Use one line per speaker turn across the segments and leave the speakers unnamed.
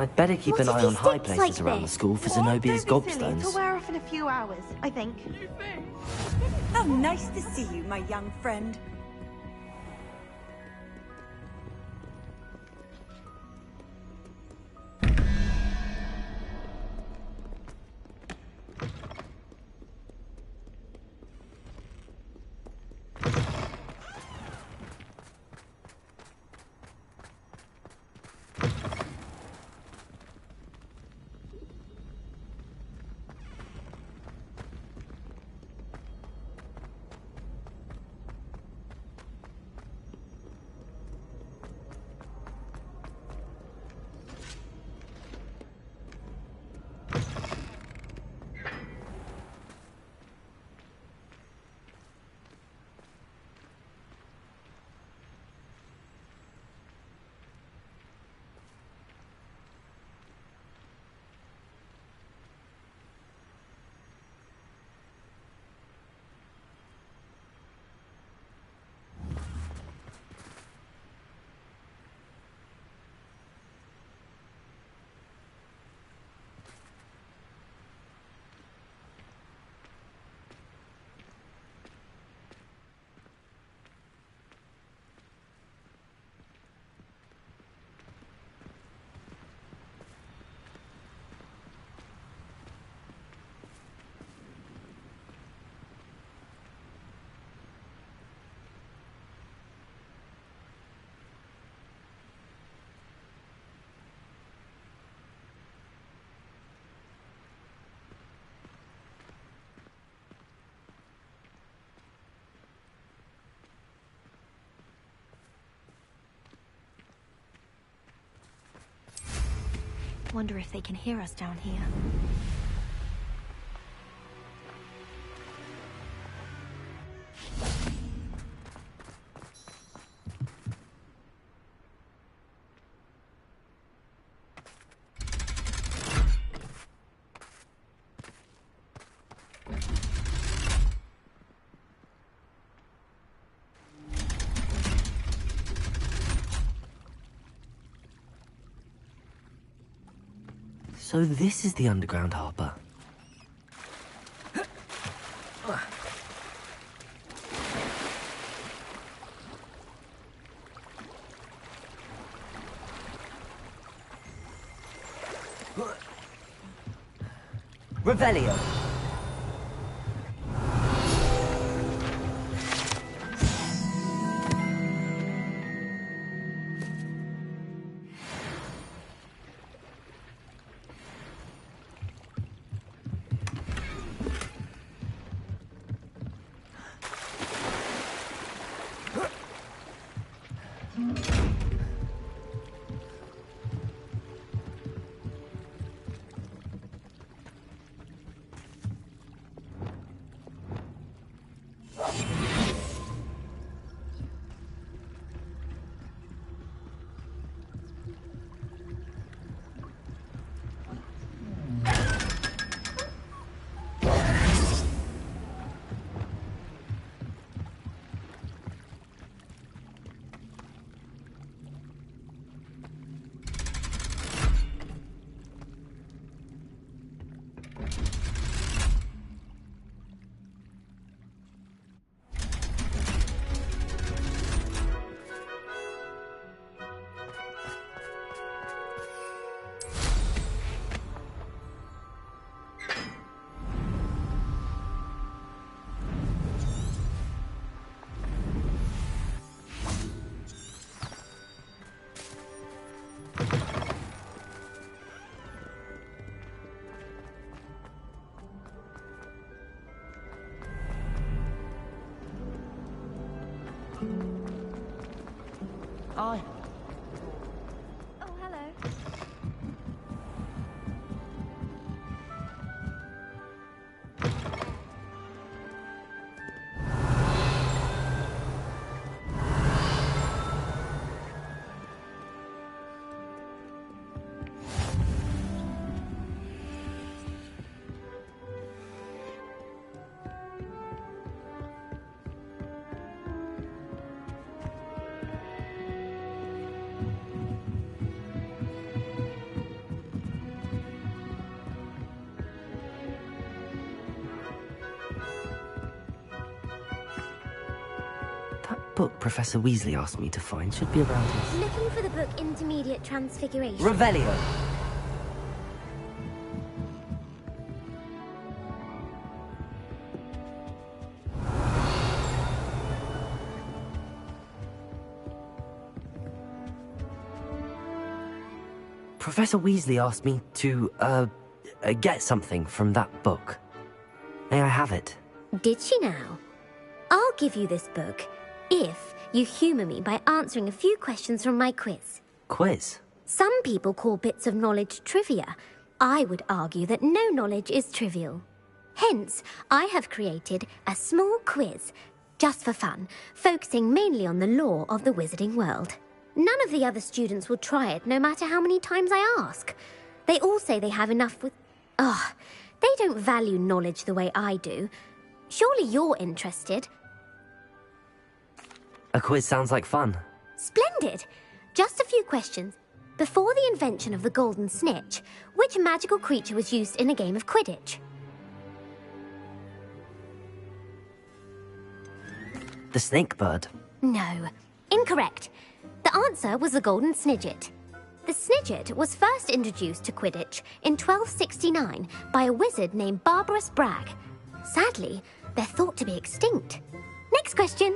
I'd better keep an eye on high places around the school for Zenobia's gobstones.
It'll wear off in a few hours, I think.
How nice to see you, my young friend.
Wonder if they can hear us down here.
So this is the underground harbour. Revelio.
Oh, hello.
book Professor Weasley asked me to find should be around here.
Looking for the book Intermediate Transfiguration.
Revelio! Professor Weasley asked me to, get something from that book. May I have it?
Did she now? I'll give you this book if you humour me by answering a few questions from my quiz.
Quiz?
Some people call bits of knowledge trivia. I would argue that no knowledge is trivial. Hence, I have created a small quiz, just for fun, focusing mainly on the lore of the wizarding world. None of the other students will try it, no matter how many times I ask. They all say they have enough with... they don't value knowledge the way I do. Surely you're interested.
A quiz sounds like fun.
Splendid! Just a few questions. Before the invention of the golden snitch, which magical creature was used in a game of Quidditch?
The snake bird.
No. Incorrect. The answer was the golden snidget. The snidget was first introduced to Quidditch in 1269 by a wizard named Barbarous Bragg. Sadly, they're thought to be extinct. Next question.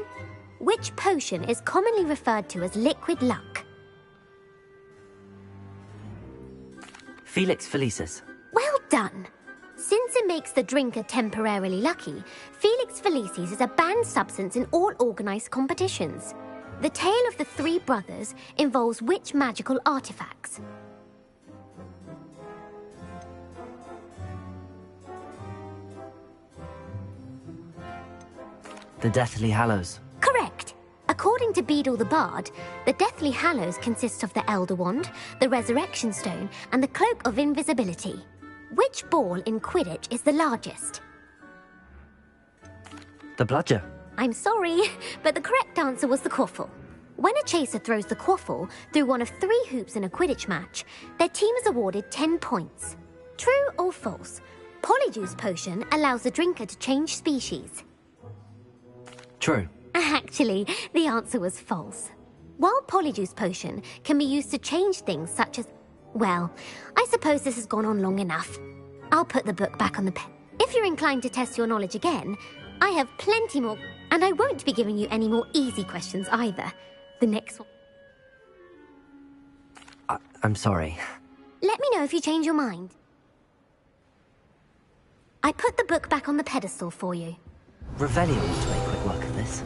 Which potion is commonly referred to as liquid luck?
Felix Felicis.
Well done. Since it makes the drinker temporarily lucky, Felix Felicis is a banned substance in all organised competitions. The tale of the three brothers involves which magical artifacts?
The Deathly Hallows.
Correct. According to Beedle the Bard, the Deathly Hallows consists of the Elder Wand, the Resurrection Stone, and the Cloak of Invisibility. Which ball in Quidditch is the largest?
The Bludger.
I'm sorry, but the correct answer was the quaffle. When a chaser throws the quaffle through one of 3 hoops in a Quidditch match, their team is awarded 10 points. True or false? Polyjuice Potion allows the drinker to change species.
True.
Actually, the answer was false. While Polyjuice Potion can be used to change things such as... Well, I suppose this has gone on long enough. I'll put the book back on the pen. If you're inclined to test your knowledge again, I have plenty more, and I won't be giving you any more easy questions either. The next one...
I'm sorry.
Let me know if you change your mind. I put the book back on the pedestal for you.
Revelio ought to make quick work of this.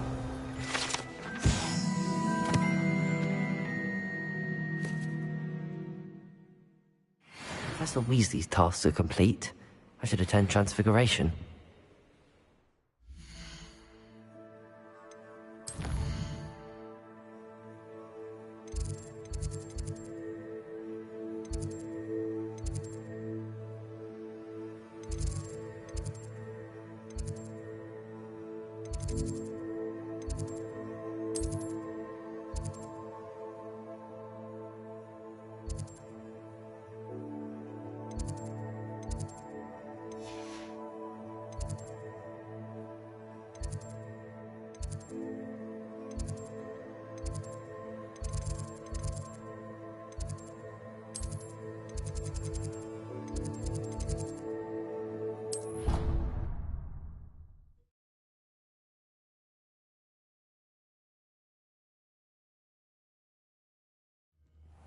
Professor Weasley's tasks are complete. I should attend Transfiguration.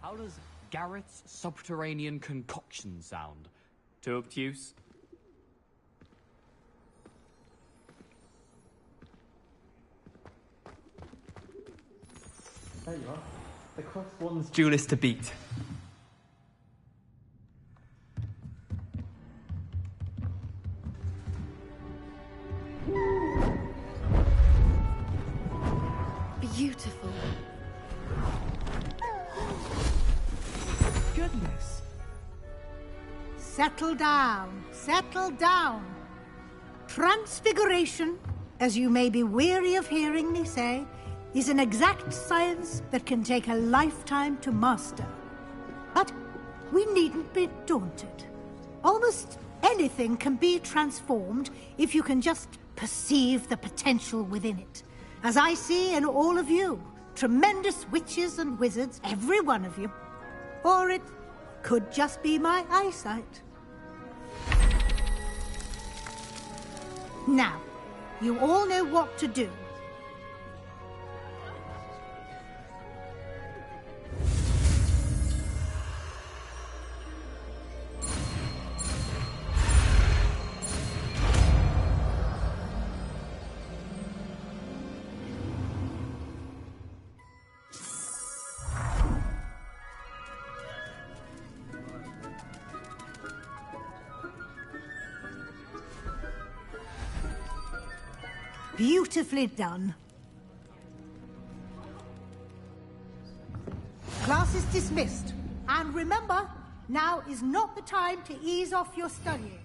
How does Garrett's subterranean concoction sound? Too obtuse? There you are. The cross one's duelist to beat.
Beautiful.
Goodness.
Settle down, settle down. Transfiguration, as you may be weary of hearing me say, is an exact science that can take a lifetime to master. But we needn't be daunted. Almost anything can be transformed if you can just perceive the potential within it. as I see in all of you. Tremendous witches and wizards, every one of you. Or it could just be my eyesight. Now, you all know what to do. Beautifully done. Class is dismissed. And remember, now is not the time to ease off your studying.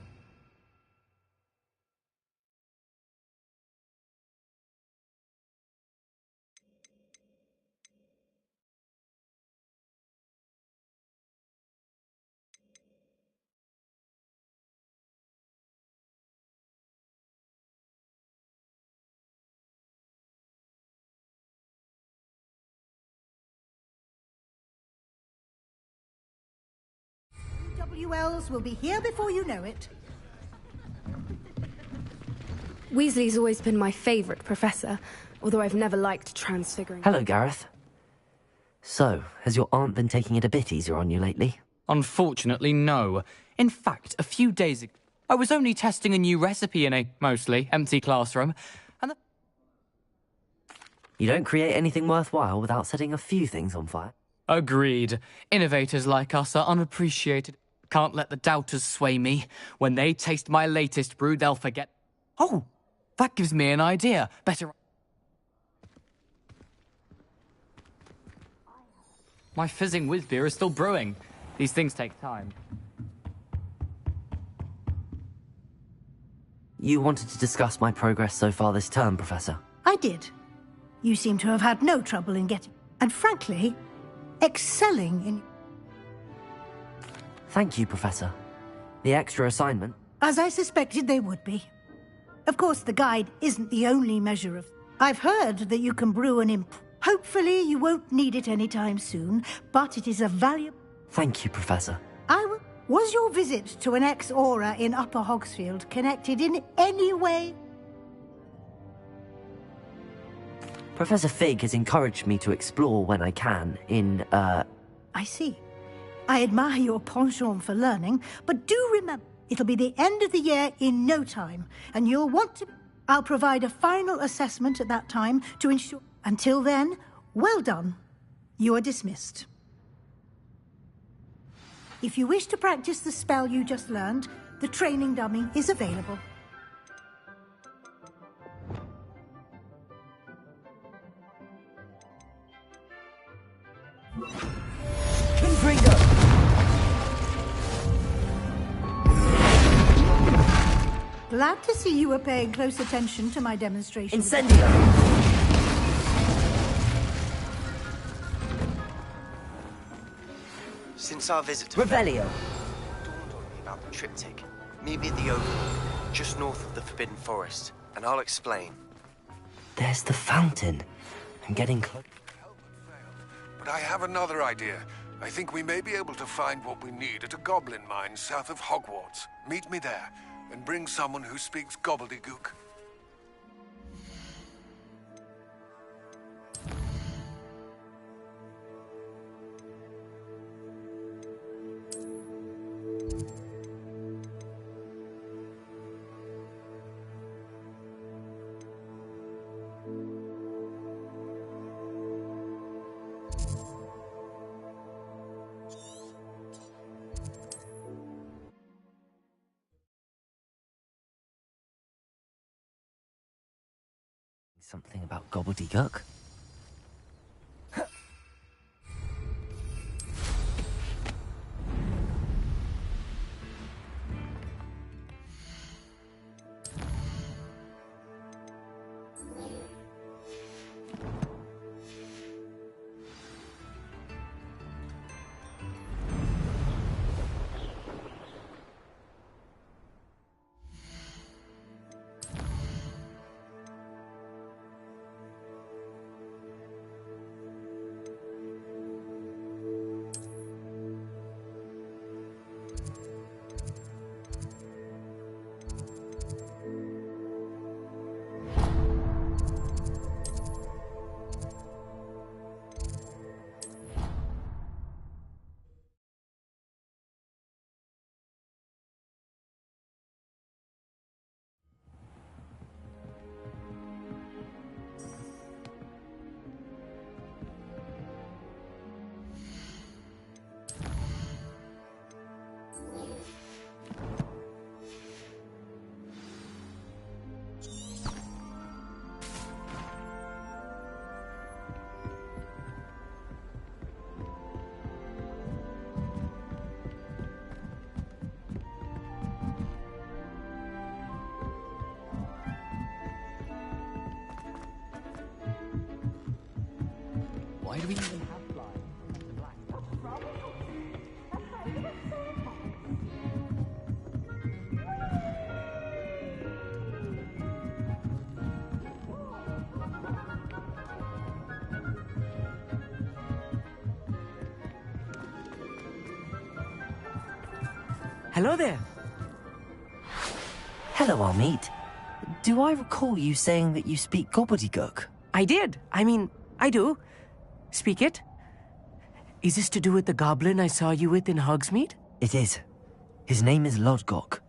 WLs will be here before you know it.
Weasley's always been my favourite professor, although I've never liked transfiguring.
Hello, Gareth. So, has your aunt been taking it a bit easier on you lately?
Unfortunately, no. In fact, a few days ago, I was only testing a new recipe in a mostly empty classroom, and
You don't create anything worthwhile without setting a few things on fire.
Agreed. Innovators like us are unappreciated. Can't let the doubters sway me. When they taste my latest brew, they'll forget. Oh, that gives me an idea. Better. My fizzing whiz beer is still brewing. These things take time.
You wanted to discuss my progress so far this term, Professor.
I did. You seem to have had no trouble in getting... And frankly, excelling in...
Thank you, Professor. The extra assignment...
As I suspected they would be. Of course, the guide isn't the only measure of... I've heard that you can brew an imp... Hopefully, you won't need it anytime soon, but it is a valuable...
Thank you, Professor.
Was your visit to an ex-aura in Upper Hogsfield connected in any way?
Professor Fig has encouraged me to explore when I can in,
I see. I admire your penchant for learning, but do remember, it'll be the end of the year in no time, and you'll want to... I'll provide a final assessment at that time to ensure... Until then, well done. You are dismissed. If you wish to practice the spell you just learned, the training dummy is available.
Confringo!
Glad to see you were paying close attention to my demonstration.
Incendio!
Since our visit to
Revelio!
dawned on me about the triptych. Meet me at the Overlook, just north of the Forbidden Forest, and I'll explain.
There's the fountain. I'm getting close.
But I have another idea. I think we may be able to find what we need at a goblin mine south of Hogwarts. Meet me there, and bring someone who speaks gobbledygook.
Something about gobbledygook?
Why do we even have flies?
Hello there.
Hello, Armeet. Do I recall you saying that you speak gobbledygook?
I did. I mean, I do. Speak it. Is this to do with the goblin I saw you with in Hogsmeade?
It is. His name is Lodgok.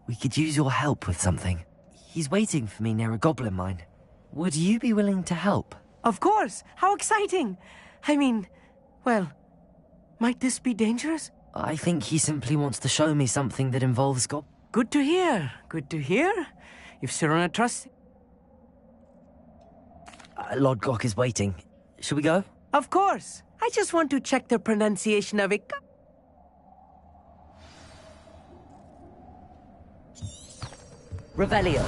We could use your help with something. He's waiting for me near a goblin mine. Would you be willing to help?
Of course. How exciting. I mean, well, might this be dangerous?
I think he simply wants to show me something that involves
Good to hear. Good to hear. If Sirona trusts...
Lodgok is waiting. Shall we go?
Of course. I just want to check the pronunciation of it.
Revelio.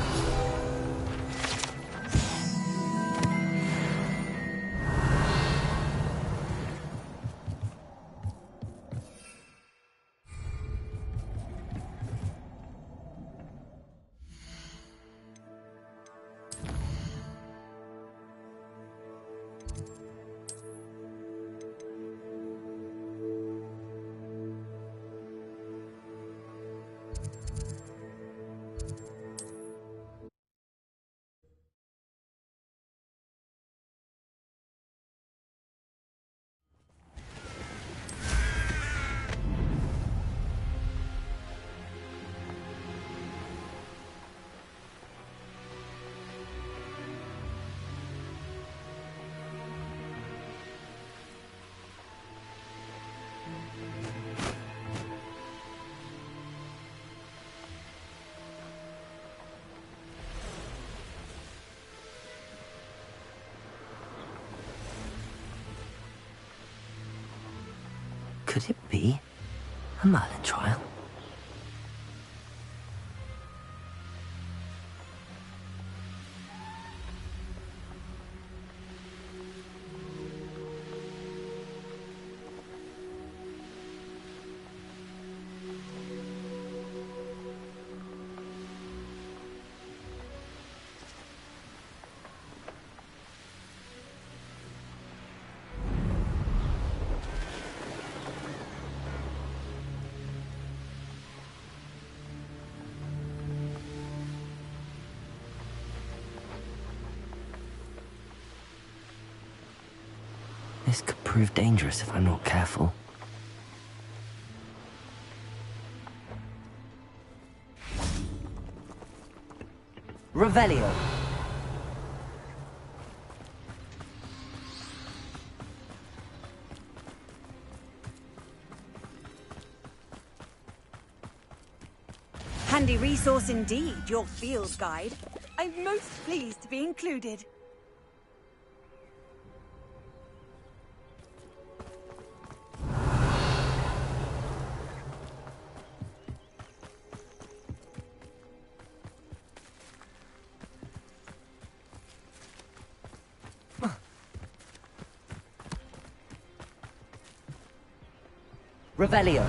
Could it be a Merlin trial? This could prove dangerous if I'm not careful. Revelio.
Handy resource indeed, your field guide. I'm most pleased to be included.
Revelio.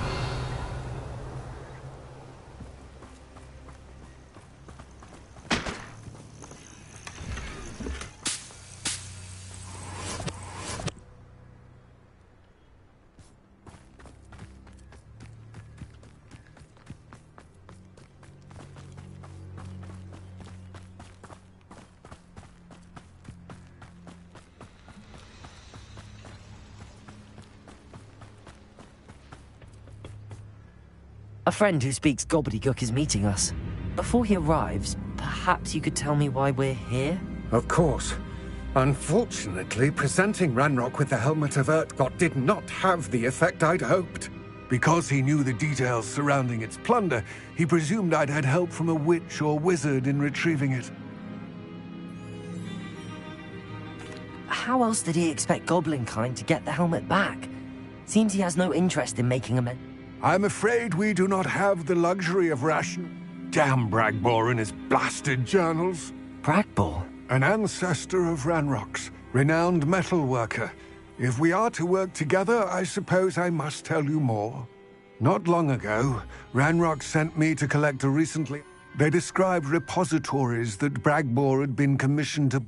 A friend who speaks gobbledygook is meeting us. Before he arrives, perhaps you could tell me why we're here?
Of course. Unfortunately, presenting Ranrock with the Helmet of Urtkot did not have the effect I'd hoped. Because he knew the details surrounding its plunder, he presumed I'd had help from a witch or wizard in retrieving it.
How else did he expect Goblinkind to get the helmet back? Seems he has no interest in making amends.
I'm afraid we do not have the luxury of ration. Damn Bragbor and his blasted journals.
Bragbor?
An ancestor of Ranrock's, renowned metal worker. If we are to work together, I suppose I must tell you more. Not long ago, Ranrock sent me to collect a recently... They described repositories that Bragbor had been commissioned to...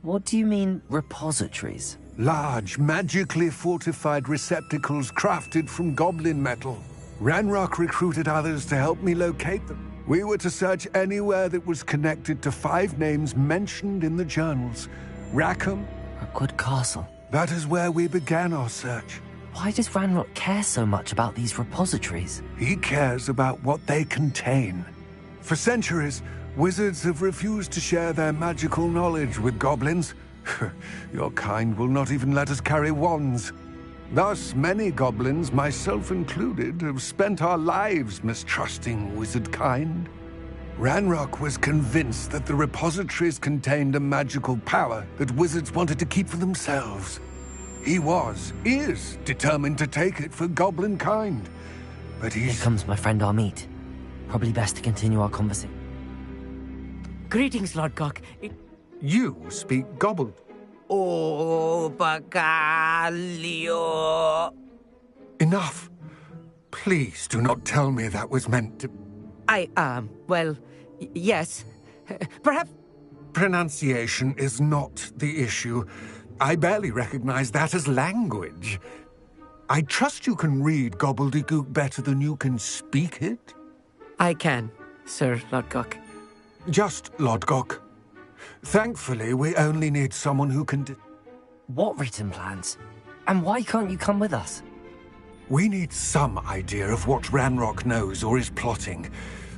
What do you mean, repositories?
Large, magically fortified receptacles crafted from goblin metal. Ranrock recruited others to help me locate them. We were to search anywhere that was connected to 5 names mentioned in the journals. Rackham.
Rookwood Castle.
That is where we began our search.
Why does Ranrock care so much about these repositories?
He cares about what they contain. For centuries, wizards have refused to share their magical knowledge with goblins. Your kind will not even let us carry wands. Thus, many goblins, myself included, have spent our lives mistrusting wizard kind. Ranrock was convinced that the repositories contained a magical power that wizards wanted to keep for themselves. He is determined to take it for goblin kind. But
Here comes my friend Armeet. Probably best to continue our conversation.
Greetings, Lord Cock.
You speak gobbled.
Oh, Bacalio.
Enough. Please do not tell me that was meant to...
Well, yes. Perhaps...
Pronunciation is not the issue. I barely recognize that as language. I trust you can read gobbledygook better than you can speak it?
I can, Sir Lodgok.
Just Lodgok. Thankfully, we only need someone who can...
What written plans? And why can't you come with us?
We need some idea of what Ranrock knows or is plotting.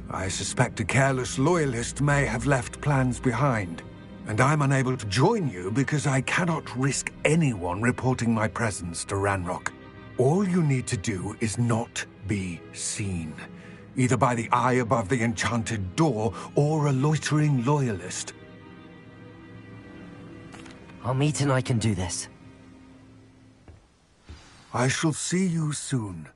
I suspect a careless loyalist may have left plans behind. And I'm unable to join you because I cannot risk anyone reporting my presence to Ranrock. All you need to do is not be seen. Either by the eye above the enchanted door or a loitering loyalist.
Armeet and I can do this.
I shall see you soon.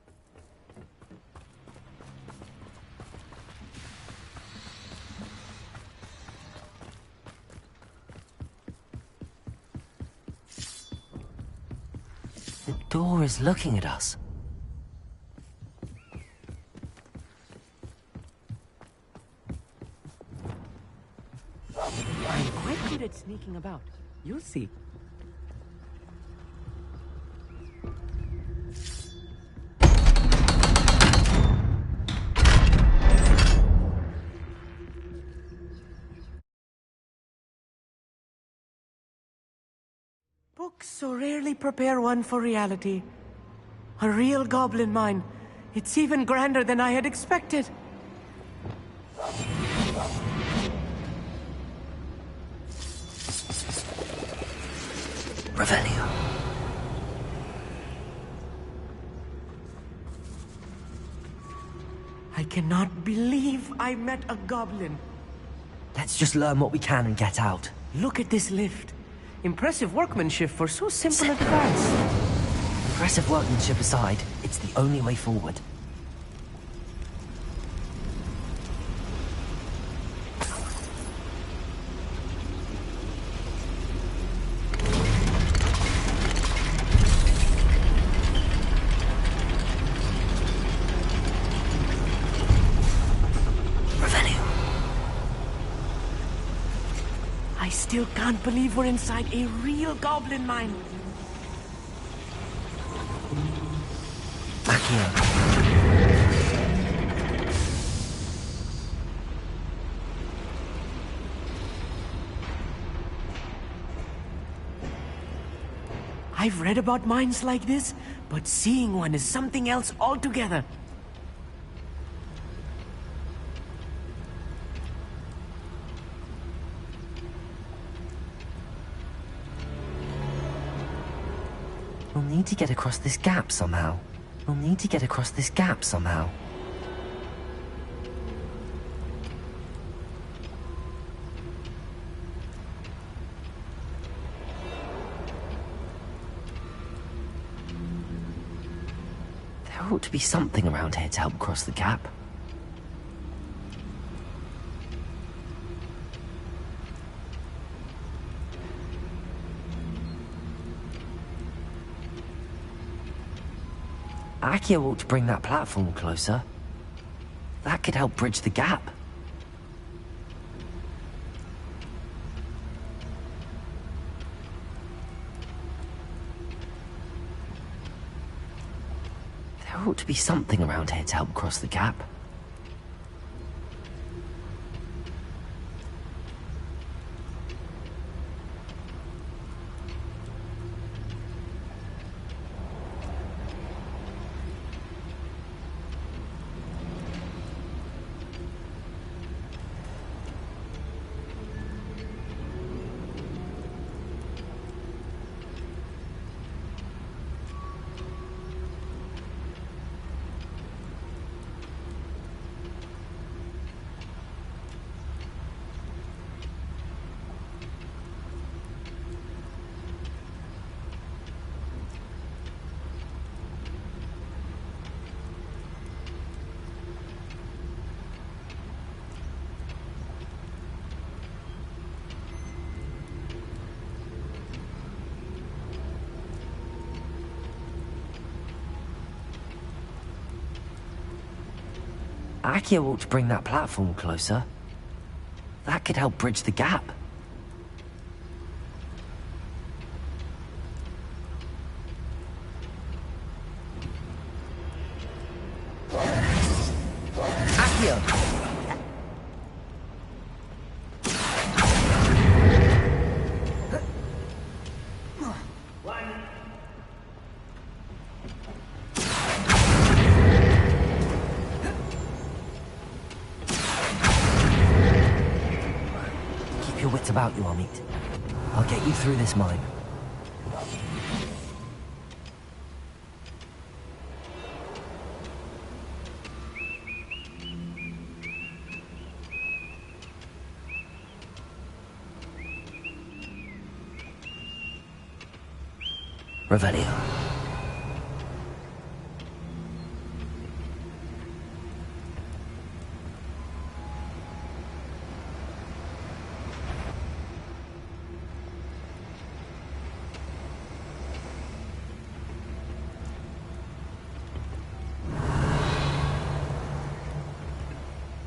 The door is looking at us.
I'm quite good at sneaking about. You'll see. Books so rarely prepare one for reality. A real goblin mine. It's even grander than I had expected.
Revelio.
I cannot believe I met a goblin.
Let's just learn what we can and get out.
Look at this lift. Impressive workmanship for so simple a device.
Impressive workmanship aside, it's the only way forward.
I still can't believe we're inside a real goblin mine.
Back here.
I've read about mines like this, but seeing one is something else altogether.
We'll need to get across this gap somehow. There ought to be something around here to help cross the gap. Akio ought to bring that platform closer. That could help bridge the gap. There ought to be something around here to help cross the gap. Akio ought to bring that platform closer. That could help bridge the gap. Akio! About you, Amit. I'll get you through this mine. Revelio.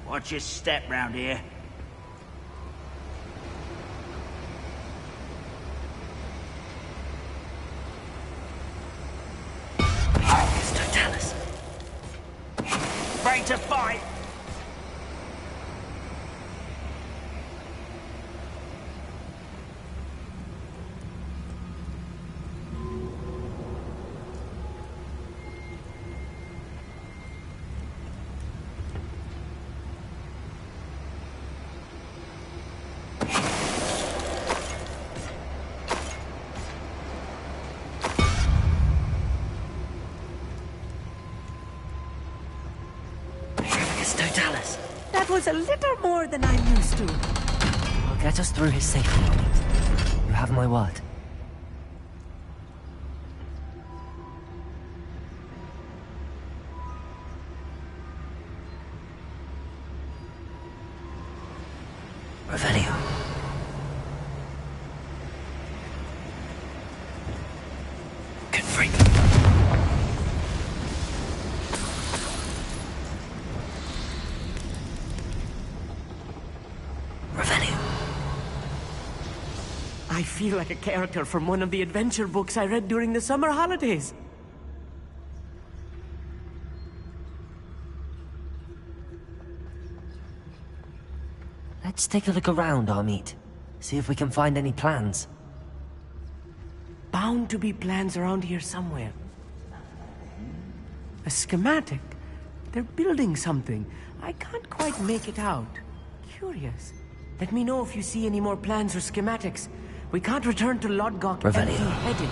Watch your step round here.
Totalis.
Ready to fight.
Totalis.
That was a little more than I'm used to.
I'll get us through his safety, Amit. You have my word. Revelio. Good freak.
I feel like a character from one of the adventure books I read during the summer holidays.
Let's take a look around, Amit. See if we can find any plans.
Bound to be plans around here somewhere. A schematic. They're building something. I can't quite make it out. Curious. Let me know if you see any more plans or schematics. We can't return to Lodgok empty-headed.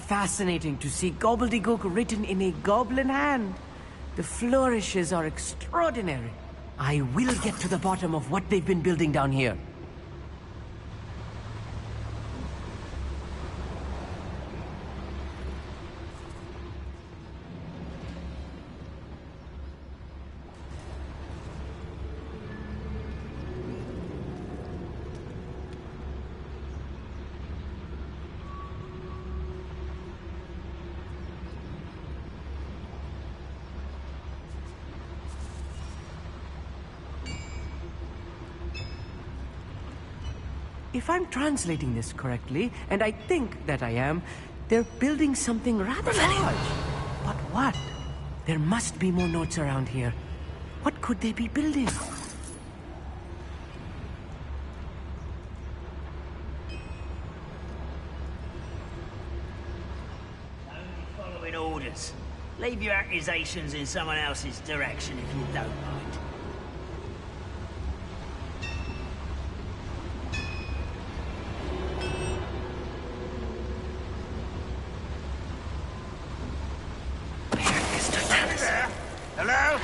fascinating to see gobbledygook written in a goblin hand. The flourishes are extraordinary. I will get to the bottom of what they've been building down here. If I'm translating this correctly, and I think that I am, they're building something rather large. But what? There must be more notes around here. What could they be building?
Only following orders. Leave your accusations in someone else's direction if you don't mind.
Hello?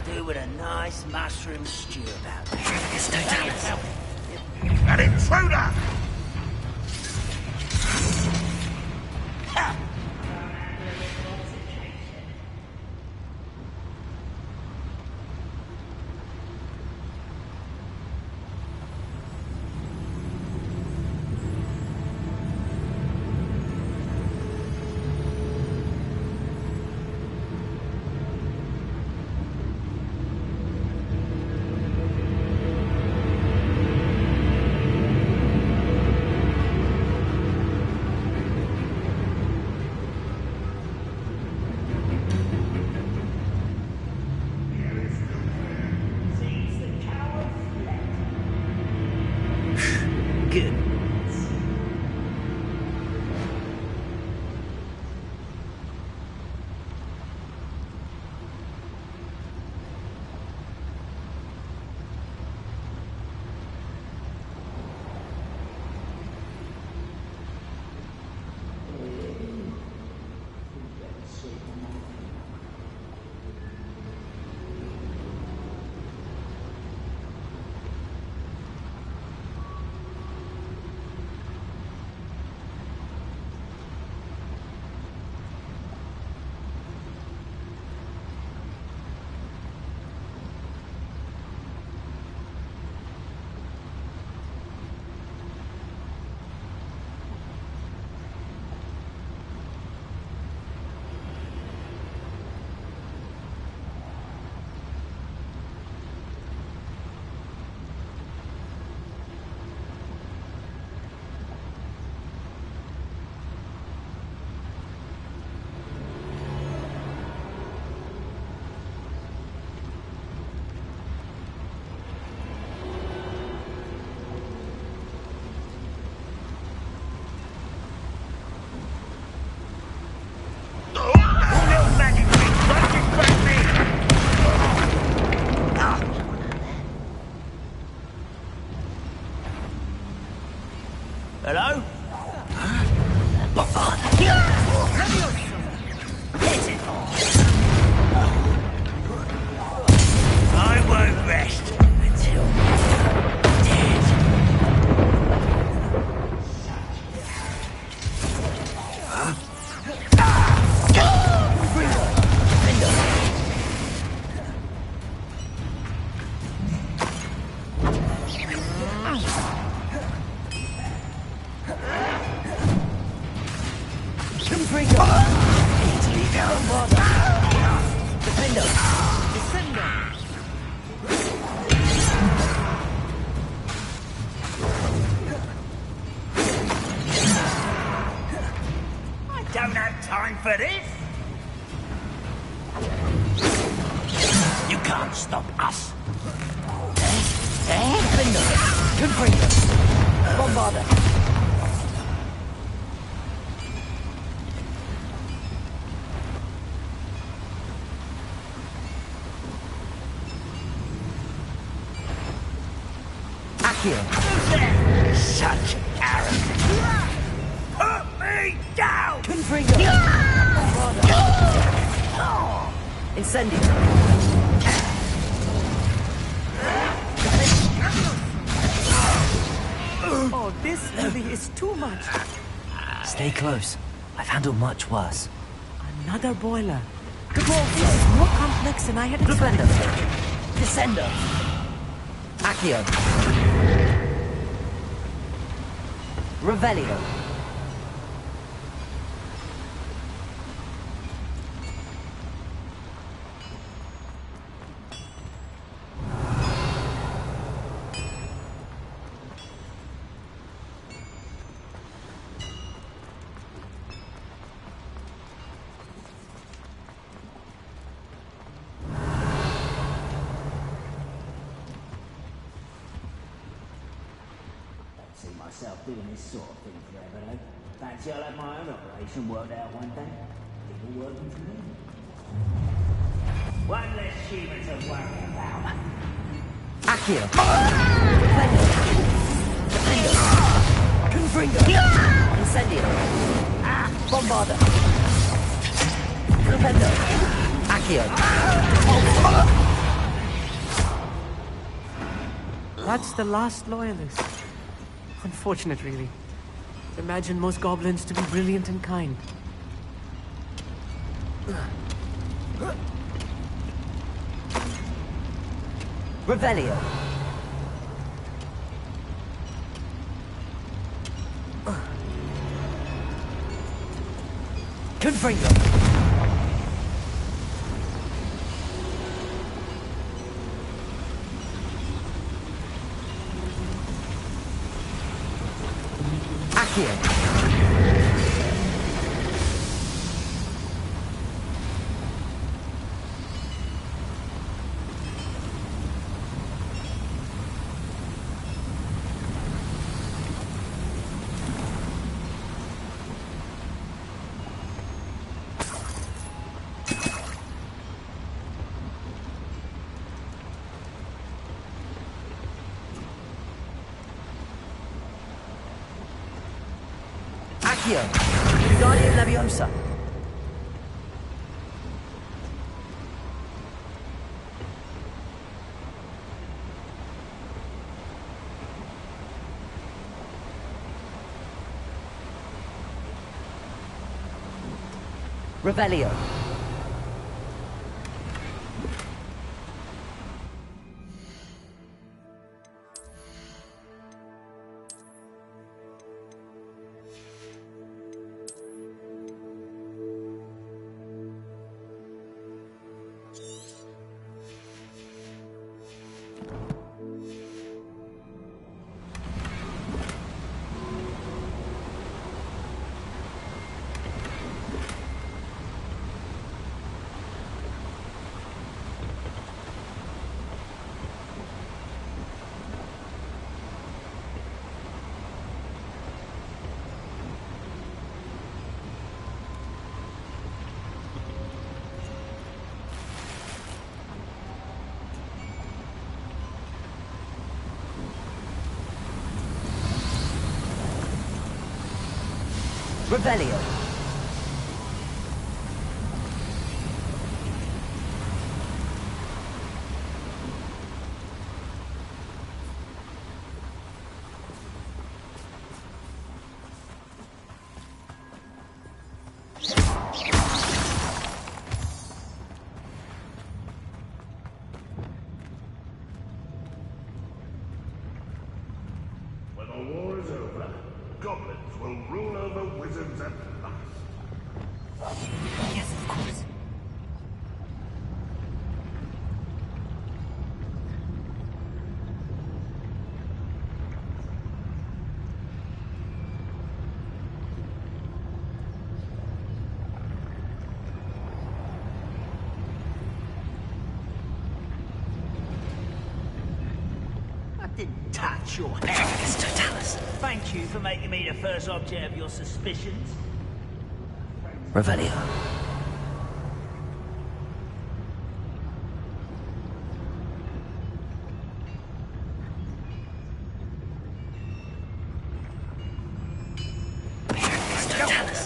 Do with a nice mushroom stew about that.
An intruder!
stop us.
Confringo! Bombarda! Accio!
Such arrogance. Put me down!
Confringo! Incendio!
Oh, this really is too much.
Stay close. I've handled much worse.
Another boiler. This is more complex than I had expected.
Descendo! Accio! Revelio!
See myself doing this sort of thing forever, though. Fancy I'll have my own operation worked out one day. People working for me. One less human to worry about.
Accio! Defendo! Confringo! Incendio! Bombarda! Defendo! Accio!
That's the last loyalist. Unfortunate, really. Imagine most goblins to be brilliant and kind.
Revelio! Confringo! Accio! Accio! Guardian Leviosa! Revelio! Revelio!
When the war is over, goblins will rule over wizards at last.
Didn't touch your head.
It's Totalis.
Thank you for making me the first object of your suspicions.
Revelio. It's Totalis.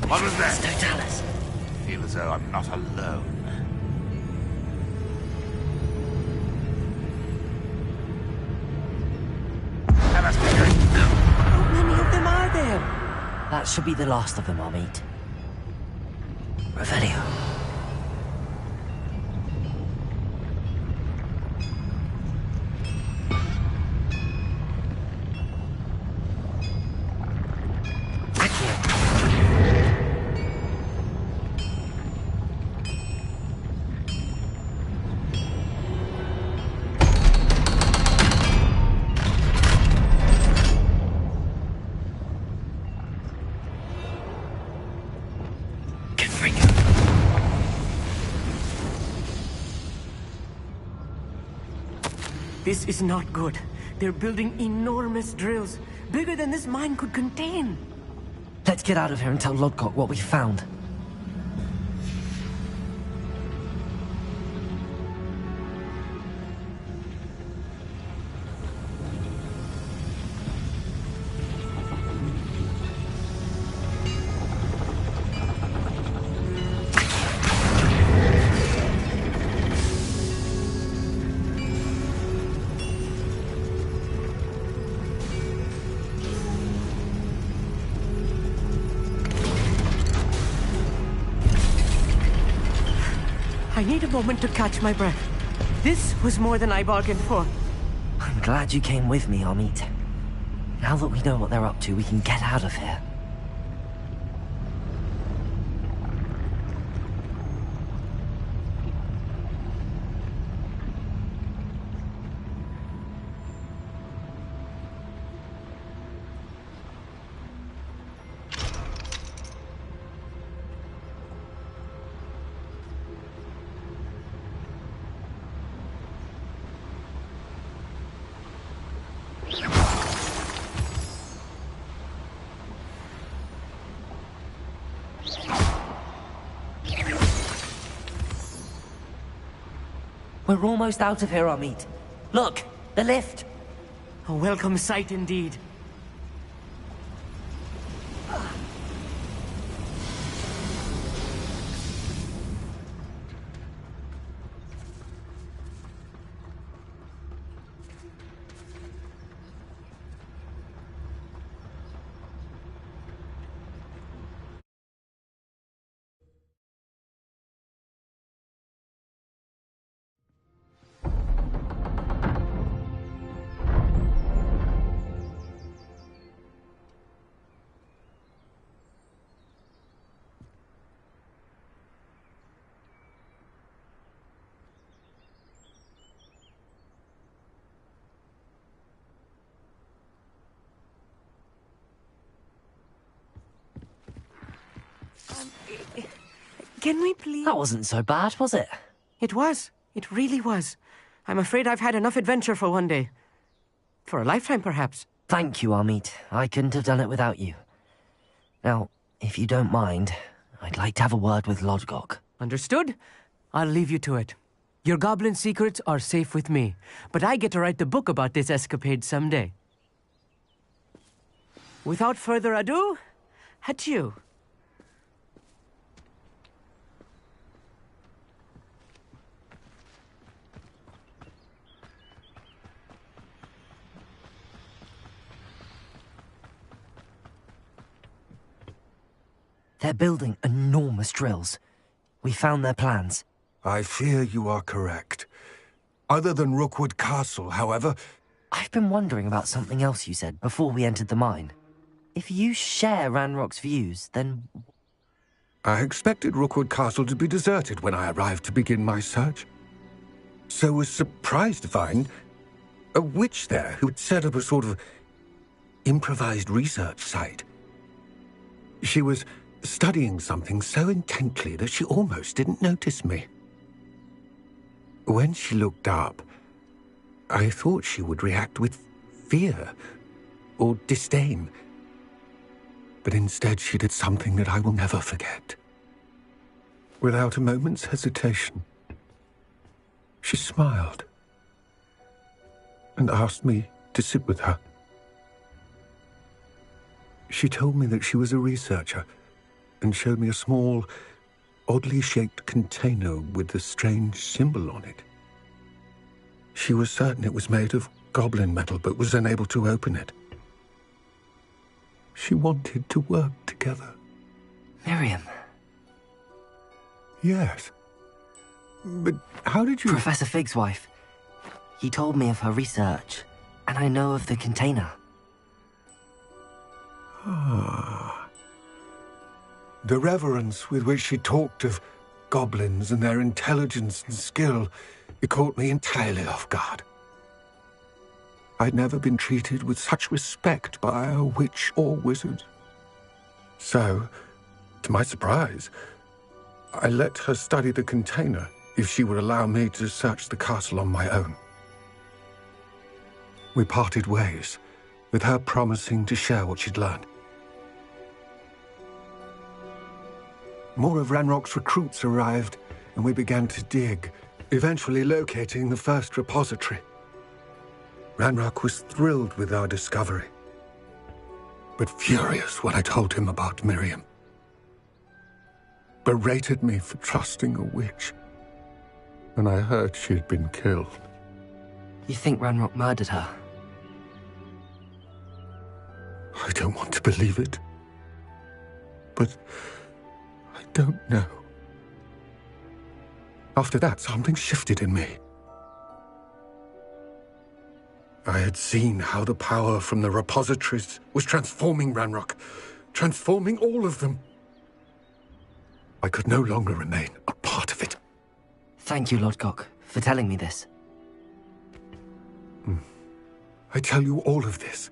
What was that?
It's Totalis.
I feel as though I'm not alone. That must be good.
How many of them are there?
That should be the last of them, I'll meet. Revelio.
This is not good. They're building enormous drills, bigger than this mine could contain.
Let's get out of here and tell Lodgok what we found.
I need a moment to catch my breath. This was more than I bargained for.
I'm glad you came with me, Amit. Now that we know what they're up to, we can get out of here. We're almost out of here, Amit. Look, the lift.
A welcome sight indeed. Can we please...
That wasn't so bad, was it?
It was. It really was. I'm afraid I've had enough adventure for one day. For a lifetime, perhaps.
Thank you, Amit. I couldn't have done it without you. Now, if you don't mind, I'd like to have a word with Lodgok.
Understood? I'll leave you to it. Your goblin secrets are safe with me, but I get to write the book about this escapade someday. Without further ado, adieu.
They're building enormous drills. We found their plans.
I fear you are correct. Other than Rookwood Castle, however...
I've been wondering about something else you said before we entered the mine. If you share Ranrock's views, then...
I expected Rookwood Castle to be deserted when I arrived to begin my search. So was surprised to find a witch there who had set up a sort of improvised research site. She was studying something so intently that she almost didn't notice me. When she looked up, I thought she would react with fear or disdain. But instead she did something that I will never forget. Without a moment's hesitation, she smiled and asked me to sit with her. She told me that she was a researcher and showed me a small, oddly shaped container with a strange symbol on it. She was certain it was made of goblin metal, but was unable to open it. She wanted to work together.
Miriam.
Yes. But how did you...
Professor Fig's wife. He told me of her research, and I know of the container.
Ah. The reverence with which she talked of goblins and their intelligence and skill, it caught me entirely off guard. I'd never been treated with such respect by a witch or wizard. So, to my surprise, I let her study the container if she would allow me to search the castle on my own. We parted ways, with her promising to share what she'd learned. More of Ranrock's recruits arrived, and we began to dig, eventually locating the first repository. Ranrock was thrilled with our discovery, but furious when I told him about Miriam. Berated me for trusting a witch when I heard she had been killed.
You think Ranrock murdered her?
I don't want to believe it, but I don't know. After that, something shifted in me. I had seen how the power from the repositories was transforming Ranrock, transforming all of them. I could no longer remain a part of it.
Thank you, Lodgok, for telling me this.
I tell you all of this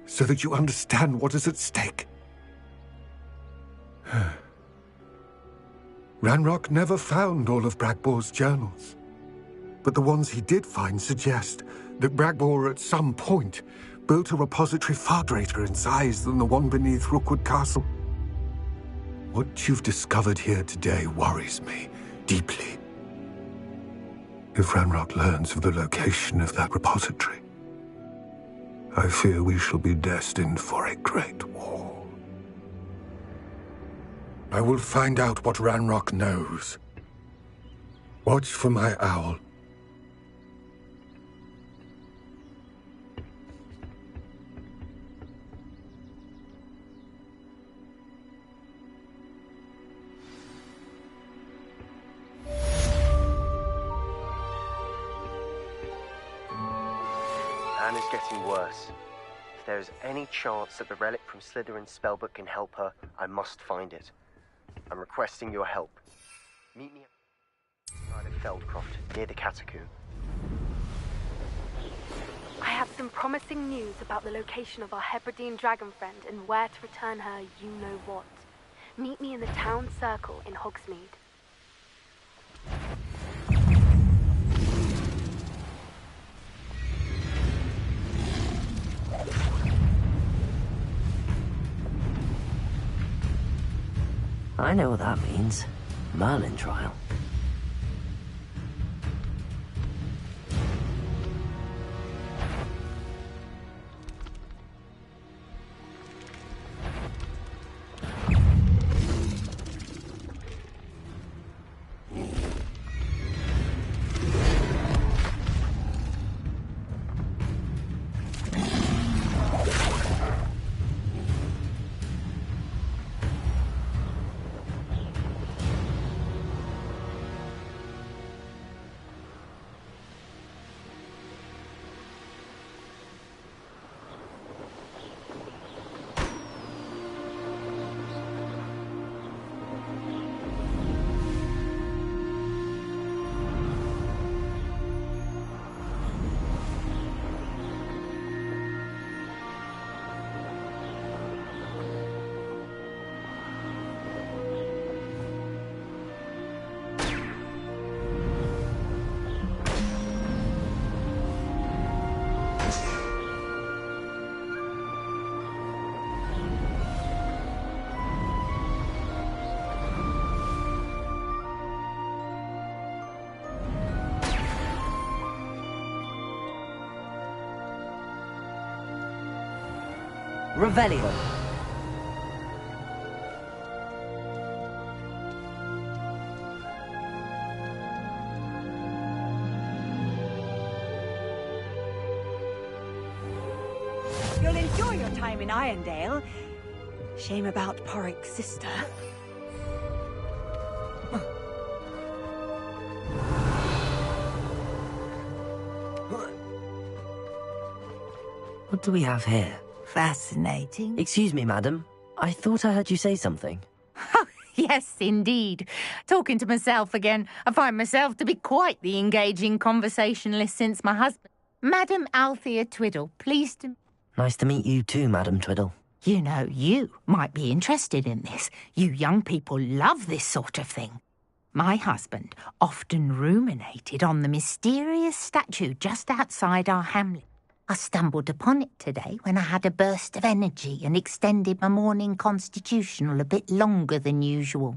so that you understand what is at stake. Ranrock never found all of Bragbor's journals, but the ones he did find suggest that Bragbor at some point built a repository far greater in size than the one beneath Rookwood Castle. What you've discovered here today worries me deeply. If Ranrock learns of the location of that repository, I fear we shall be destined for a great war. I will find out what Ranrock knows. Watch for my owl.
Anne is getting worse. If there is any chance that the relic from Slytherin's spellbook can help her, I must find it. I'm requesting your help. Meet me outside of Feldcroft, near the Catacomb.
I have some promising news about the location of our Hebridean dragon friend and where to return her you-know-what. Meet me in the town circle in Hogsmeade.
I know what that means. Merlin trial. Revelio.
You'll enjoy your time in Irondale. Shame about Porrick's sister.
What do we have here?
Fascinating.
Excuse me, madam. I thought I heard you say something.
Yes, indeed. Talking to myself again. I find myself to be quite the engaging conversationalist since my husband. Madam Althea Twiddle, pleased to...
Nice to meet you too, Madam Twiddle.
You know, you might be interested in this. You young people love this sort of thing. My husband often ruminated on the mysterious statue just outside our hamlet. I stumbled upon it today when I had a burst of energy and extended my morning constitutional a bit longer than usual.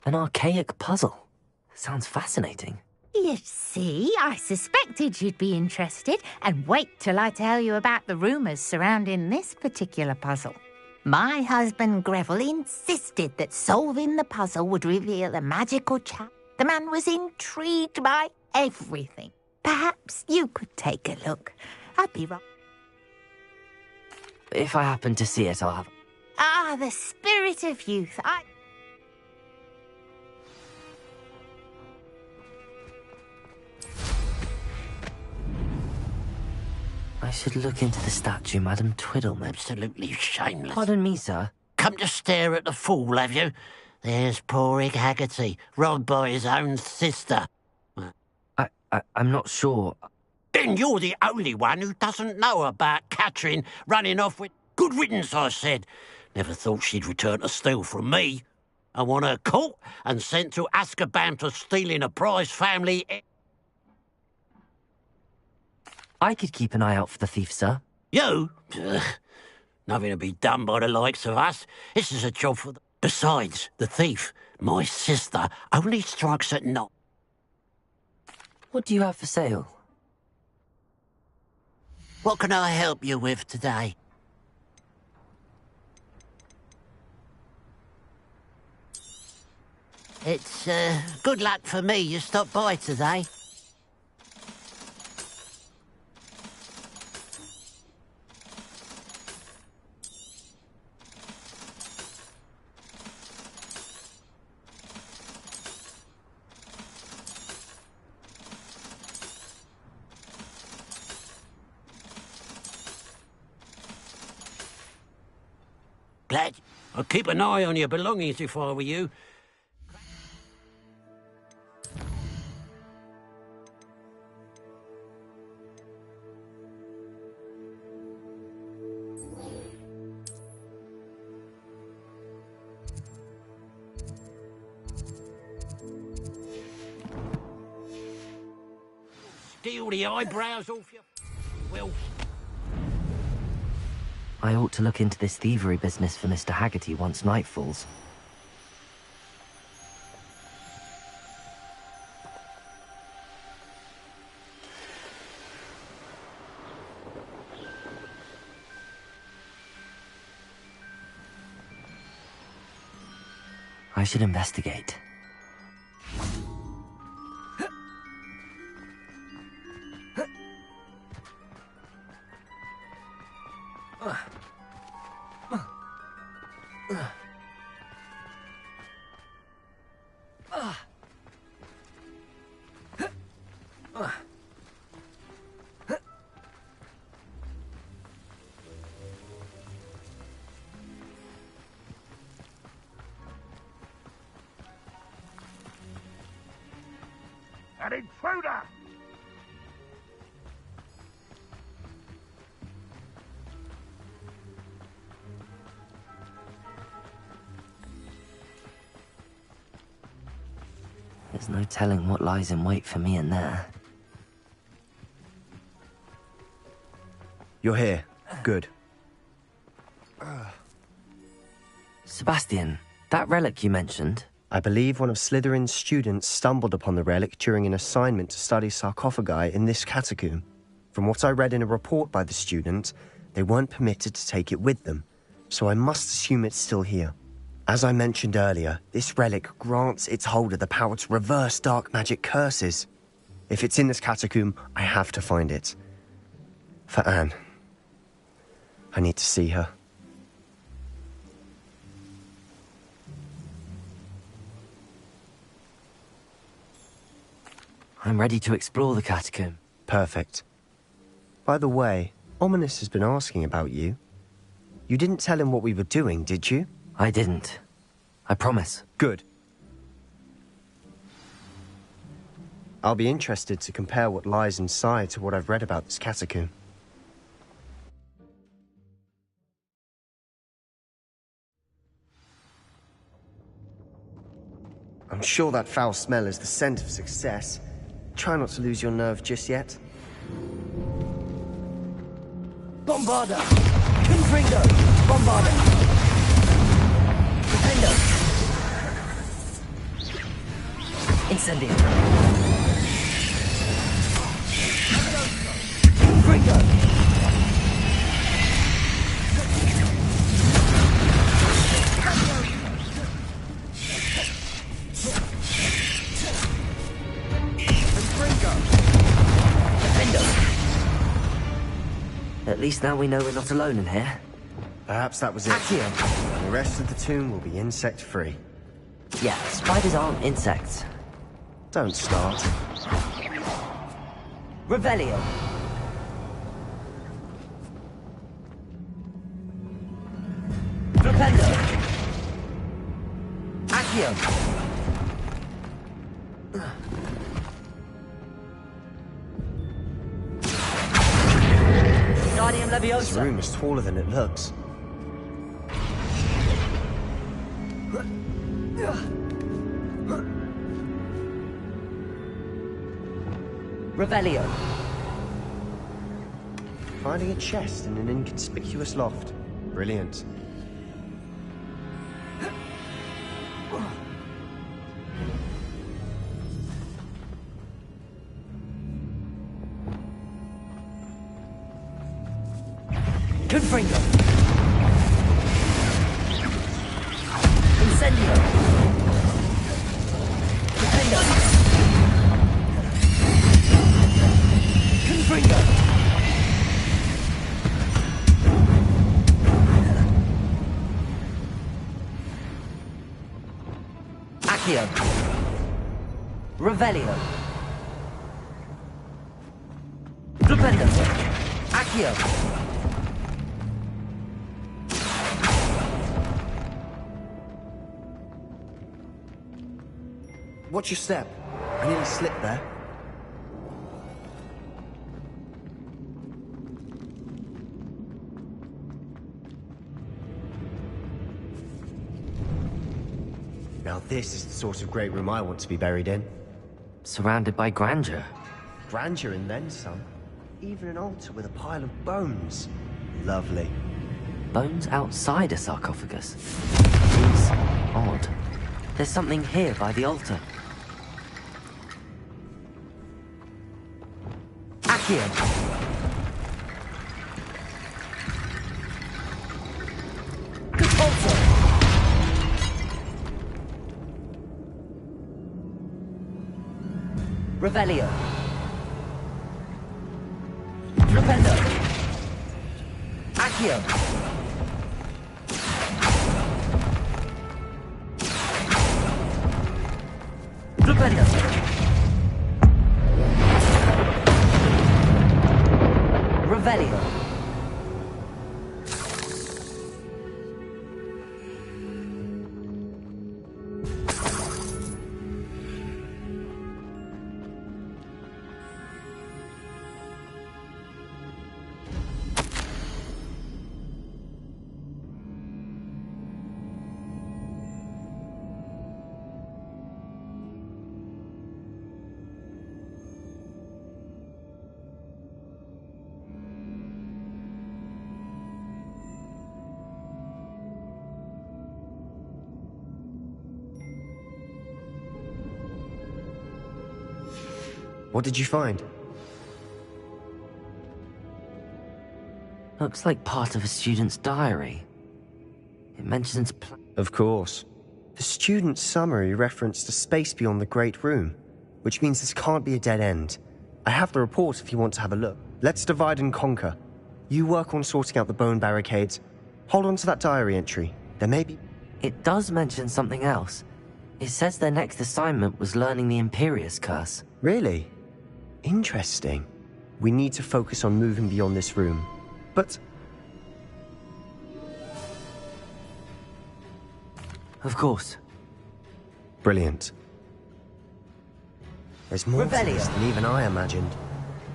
An archaic puzzle. Sounds fascinating.
You see, I suspected you'd be interested, and wait till I tell you about the rumours surrounding this particular puzzle. My husband Greville insisted that solving the puzzle would reveal a magical chap. The man was intrigued by everything. Perhaps you could take a look. I'd be wrong.
If I happen to see it, I'll have...
Ah, the spirit of youth.
I should look into the statue, Madam Twiddle.
Absolutely shameless.
Pardon me, sir.
Come to stare at the fool, have you? There's poor Ig Haggerty, robbed by his own sister.
I'm not sure.
Then you're the only one who doesn't know about Catherine running off with... Good riddance, I said. Never thought she'd return to steal from me. I want her caught and sent to Azkaban for stealing a prize family...
I could keep an eye out for the thief, sir.
You? Ugh. Nothing to be done by the likes of us. This is a job for... Besides, the thief, my sister, only strikes at night.
What do you have for sale?
What can I help you with today? It's, good luck for me you stopped by today. Glad. I'd keep an eye on your belongings if I were you. Steal the eyebrows off your... Well...
I ought to look into this thievery business for Mr. Haggerty once night falls. I should investigate.
An intruder!
There's no telling what lies in wait for me in there.
You're here. Good.
Sebastian, that relic you mentioned...
I believe one of Slytherin's students stumbled upon the relic during an assignment to study sarcophagi in this catacomb. From what I read in a report by the student, they weren't permitted to take it with them, so I must assume it's still here. As I mentioned earlier, this relic grants its holder the power to reverse dark magic curses. If it's in this catacomb, I have to find it. For Anne. I need to see her.
I'm ready to explore the catacomb.
Perfect. By the way, Ominous has been asking about you. You didn't tell him what we were doing, did you?
I didn't. I promise.
Good. I'll be interested to compare what lies inside to what I've read about this catacomb. I'm sure that foul smell is the scent of success. Try not to lose your nerve just yet.
Bombarda! Confringo! Bombarda! Defendo! Incendio! Confringo! At least now we know we're not alone in here.
Perhaps that was it.
Accio!
And the rest of the tomb will be insect-free.
Yeah, spiders aren't insects.
Don't start.
Revelio! Propendo! Accio!
This room is taller than it looks.
Revelio.
Finding a chest in an inconspicuous loft. Brilliant.
Confringo! Incendio! Defendo! Confringo! Accio! Revelio! Defendo! Accio!
Watch your step. I nearly slipped there. Now this is the sort of great room I want to be buried in.
Surrounded by grandeur.
Grandeur and then some. Even an altar with a pile of bones. Lovely.
Bones outside a sarcophagus. Seems odd. There's something here by the altar. Accio! Repulsor! Revelio! Rependo! Accio! Rependo! Revelio!
What did you find?
Looks like part of a student's diary. It mentions...
Of course. The student's summary referenced a space beyond the Great Room, which means this can't be a dead end. I have the report if you want to have a look. Let's divide and conquer. You work on sorting out the bone barricades. Hold on to that diary entry. There may be...
It does mention something else. It says their next assignment was learning the Imperius Curse.
Really? Interesting. We need to focus on moving beyond this room. But...
Of course.
Brilliant. There's more to this than even I imagined.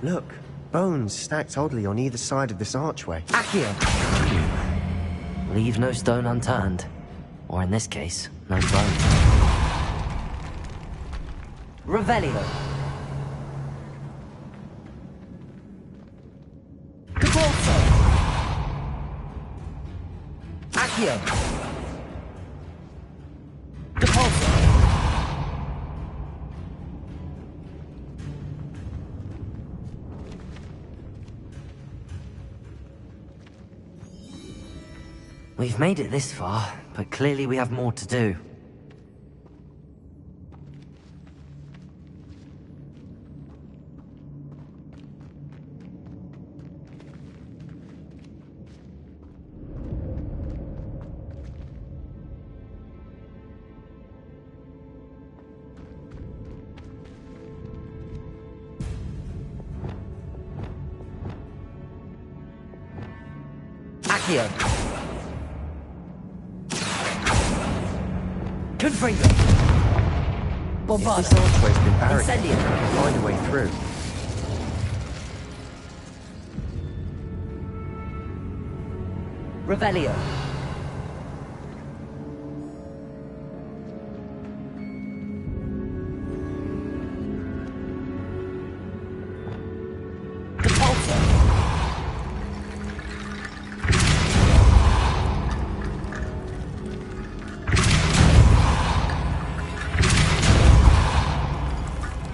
Look, bones stacked oddly on either side of this archway.
Accio! Leave no stone unturned. Or in this case, no bone. Revelio! Caporzo! Accio! Depulso! We've made it this far, but clearly we have more to do. Accio! Confringo! Bombardo!
If this archway's been barricaded,
Incendio!
we can find a way through.
Revelio! Depulso!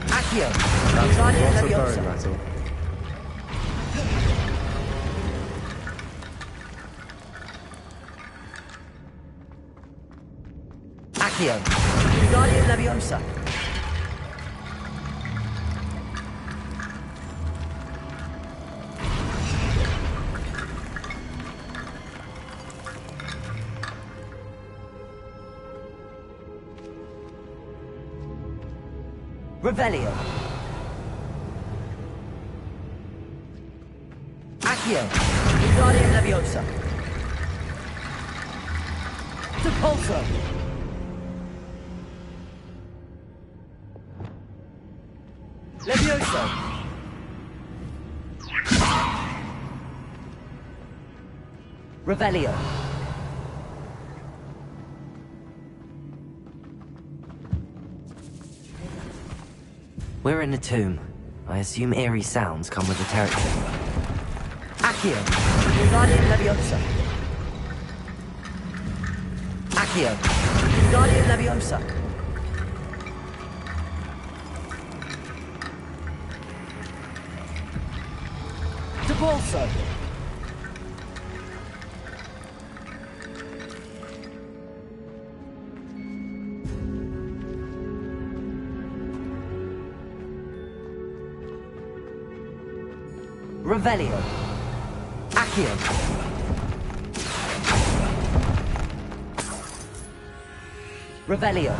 Accio!
That's lots of bone rattle.
Accio! Wingardium Leviosa! Revelio! Accio! Wingardium Leviosa! Depulso! Levioso! Revelio! We're in a tomb. I assume eerie sounds come with the territory. Accio! Wingardium Leviosa! Accio! Wingardium Leviosa! Depulso! Revelio! Accio! Revelio!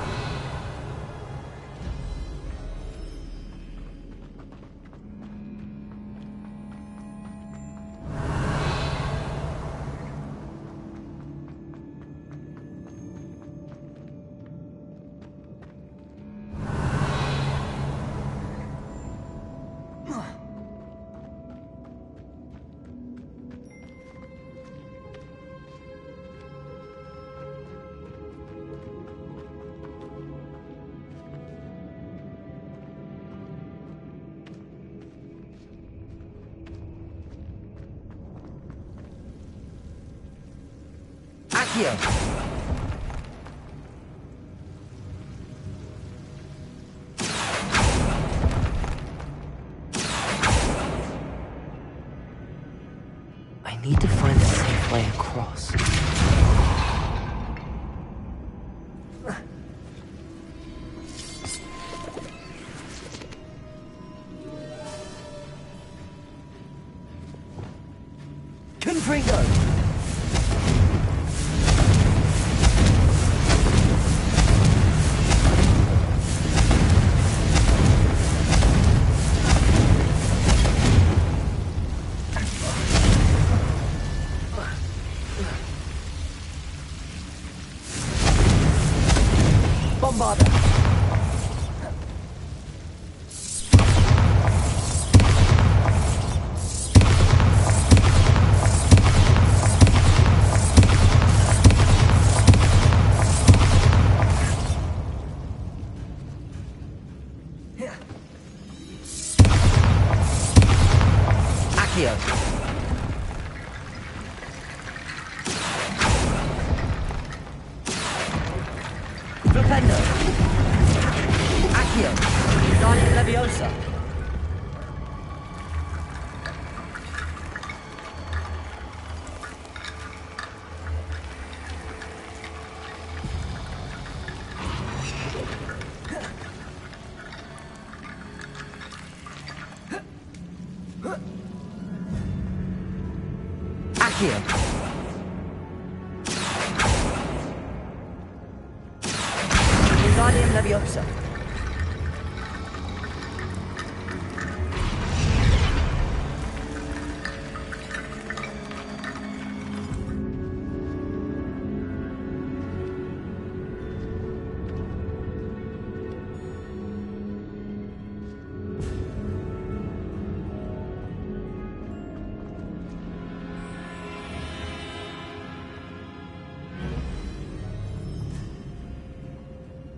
Accio! I need to find a safe way across. Confringo! Bombarda! Accio! Flipendo! Accio! Guardian Leviosa! Accio! Guardian Leviosa!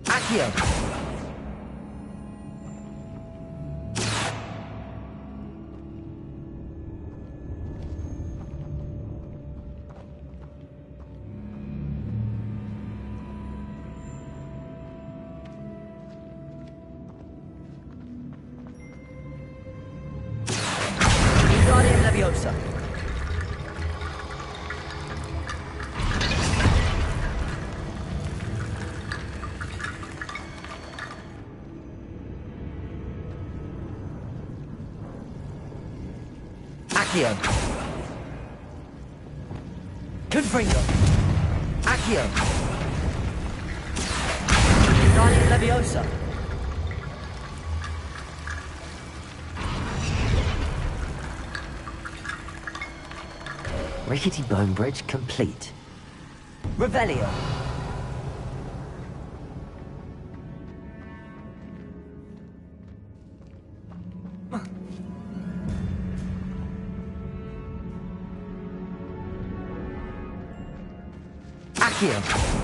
Accio! Guardian Leviosa! Accio! Confringo! Accio! Guardian Leviosa! Rickety bone bridge complete. Revelio! Accio!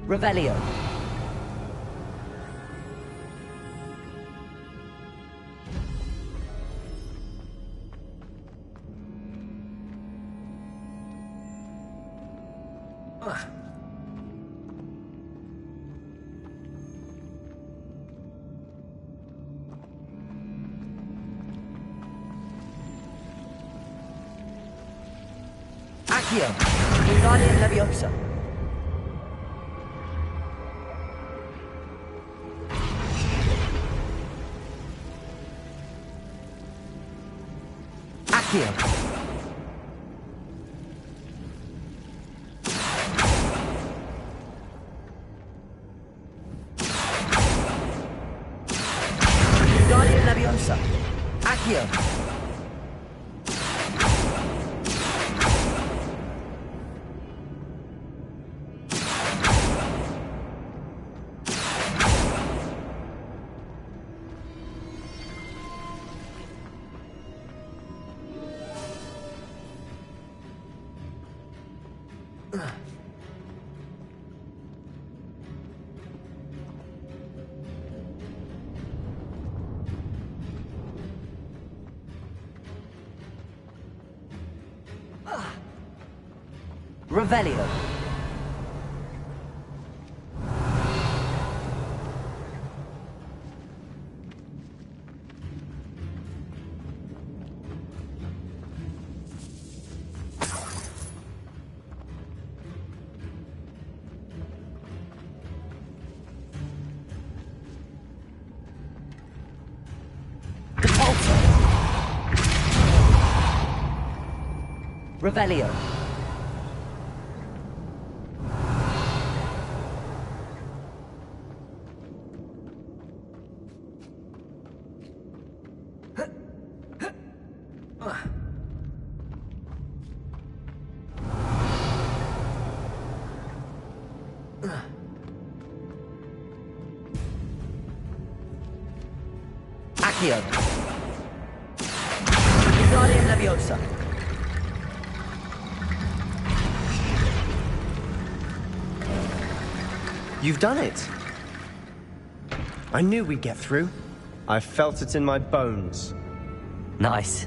Revelio! Accio! Guardian Leviosa! Accio! Guardian Leviosa! Accio! Revelio. Revelio. Accio. Guardian Leviosa.
You've done it! I knew we'd get through. I felt it in my bones.
Nice.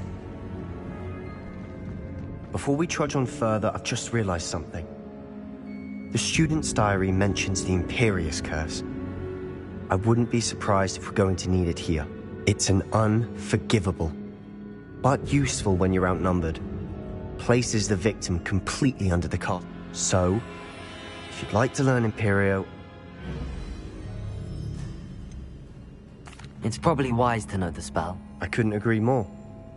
Before we trudge on further, I've just realized something. The student's diary mentions the Imperious Curse. I wouldn't be surprised if we're going to need it here. It's an unforgivable, but useful when you're outnumbered. Places the victim completely under the cot. So, if you'd like to learn Imperio,
it's probably wise to know the spell.
I couldn't agree more.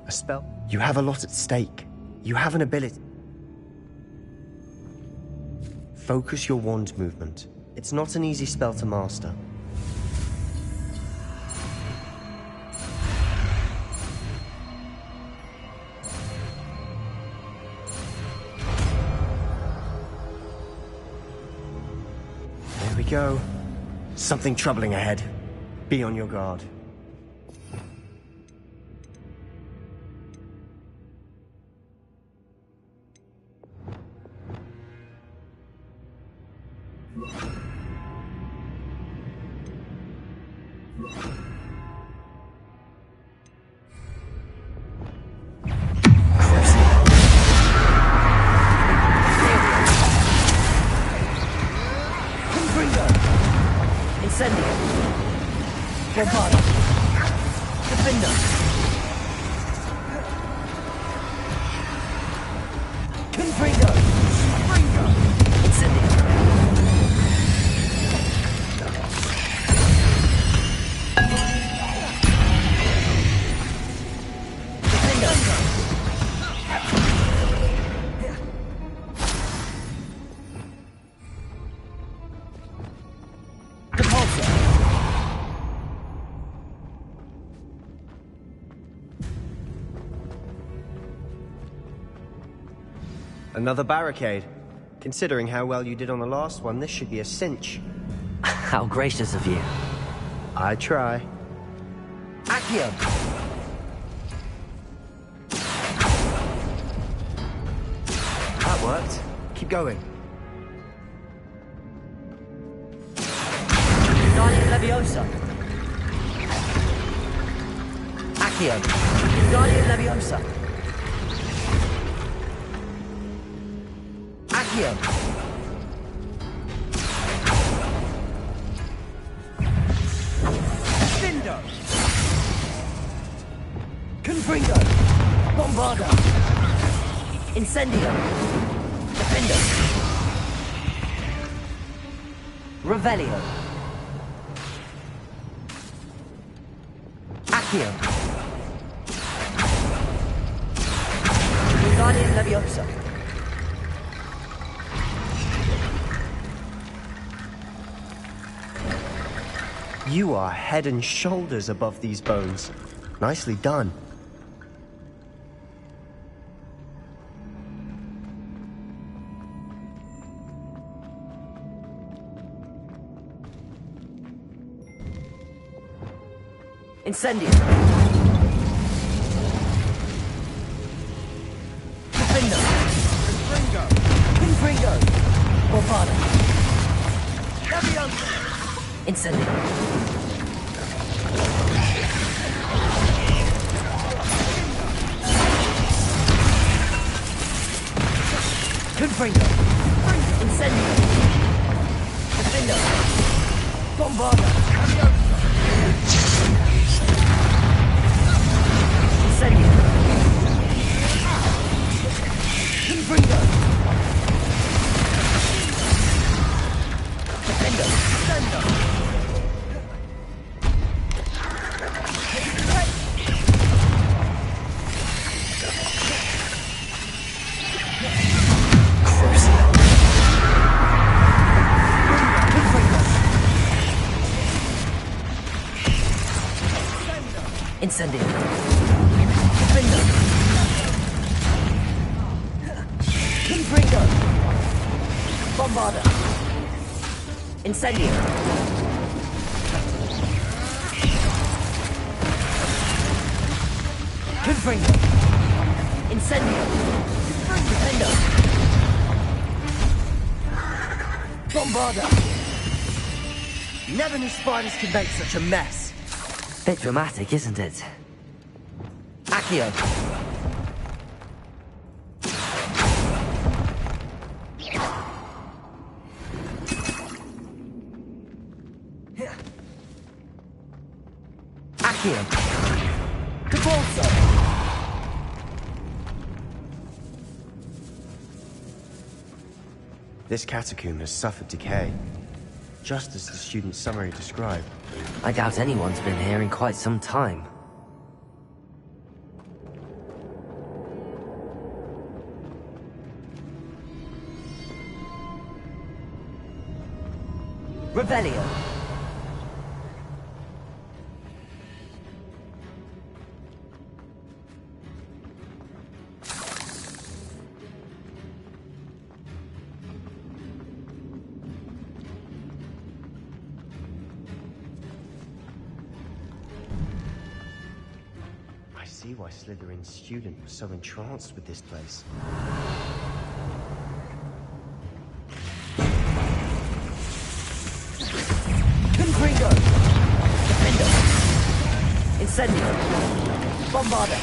A spell? You have a lot at stake. You have an ability. Focus your wand movement. It's not an easy spell to master. There we go. Something troubling ahead. Be on your guard.
Incendio. Bombada. Defender. Confringo. Incendio.
Another barricade. Considering how well you did on the last one, this should be a cinch.
How gracious of you.
I try.
Accio.
That worked. Keep going.
Guardian Leviosa. Accio. Guardian Leviosa. Accio.
Cinder.
Confringo. Bombarda. Incendio. Defender. Revelio. Accio. Guardian Leviosa.
You are head and shoulders above these bones. Nicely done.
Incendio. Defender. Confringo. Bombarda. Incendio. Confringo. Incendio. Defender. Confringo. Bombarda. Incendio. Confringo. Incendio. Defender. Bombarda.
Never knew spiders could make such a mess.
Bit dramatic, isn't it? Accio. Accio. Cabalso.
This catacomb has suffered decay, just as the student's summary described.
I doubt anyone's been here in quite some time. Revelio.
I see why Slytherin's student was so entranced with this place.
Confringo. Defender. Incendio. Bombarda.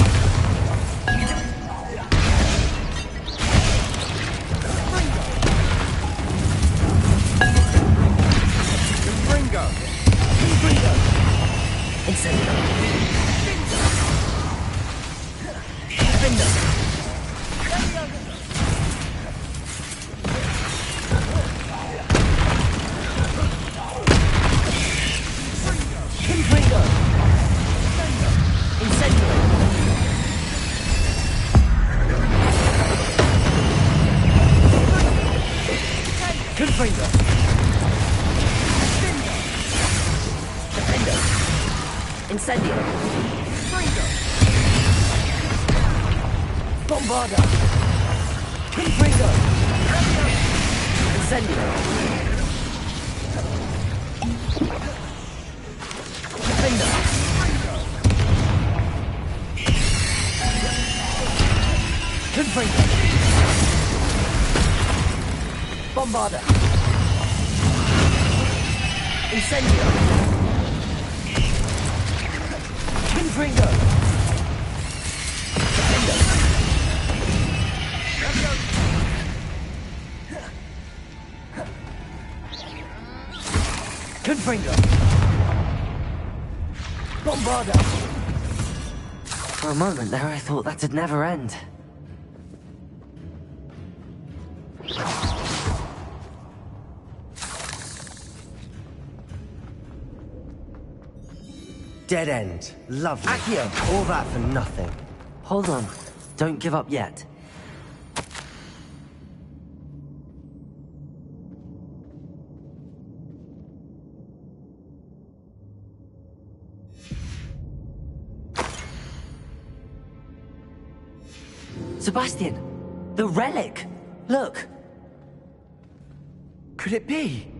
Confringo.
Confringo. Incendio. Defender. Confringo. Incendio. Confringo. Defender. Incendio. Bombarda. Confringo. Incendio. Defender. Confringo. Bombarda. Incendio. Confringo. Defender. Confringo. Bombarda. For a moment there, I thought that'd never end.
Dead end. Lovely.
Accio.
All that for nothing.
Hold on. Don't give up yet. Sebastian! The relic! Look!
Could it be?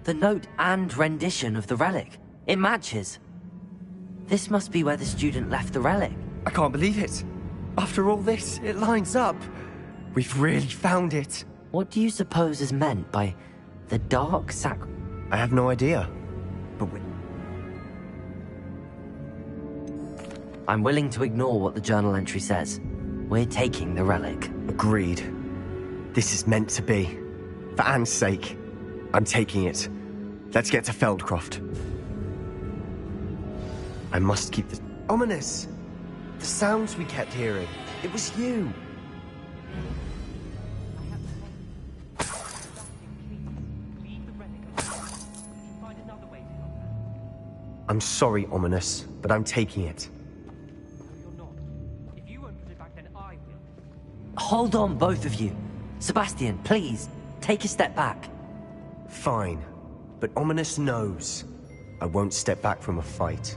The note and rendition of the relic. It matches. This must be where the student left the relic.
I can't believe it. After all this, it lines up. We've really found it.
What do you suppose is meant by the dark
I have no idea. But
I'm willing to ignore what the journal entry says. We're taking the relic.
Agreed. This is meant to be. For Anne's sake, I'm taking it. Let's get to Feldcroft. I must keep this...
Ominous. The sounds we kept hearing. It was you.
I'm sorry, Ominous, but I'm taking it.
Hold on, both of you. Sebastian, please, take a step back.
Fine, but Ominous knows.
I won't step back from a fight.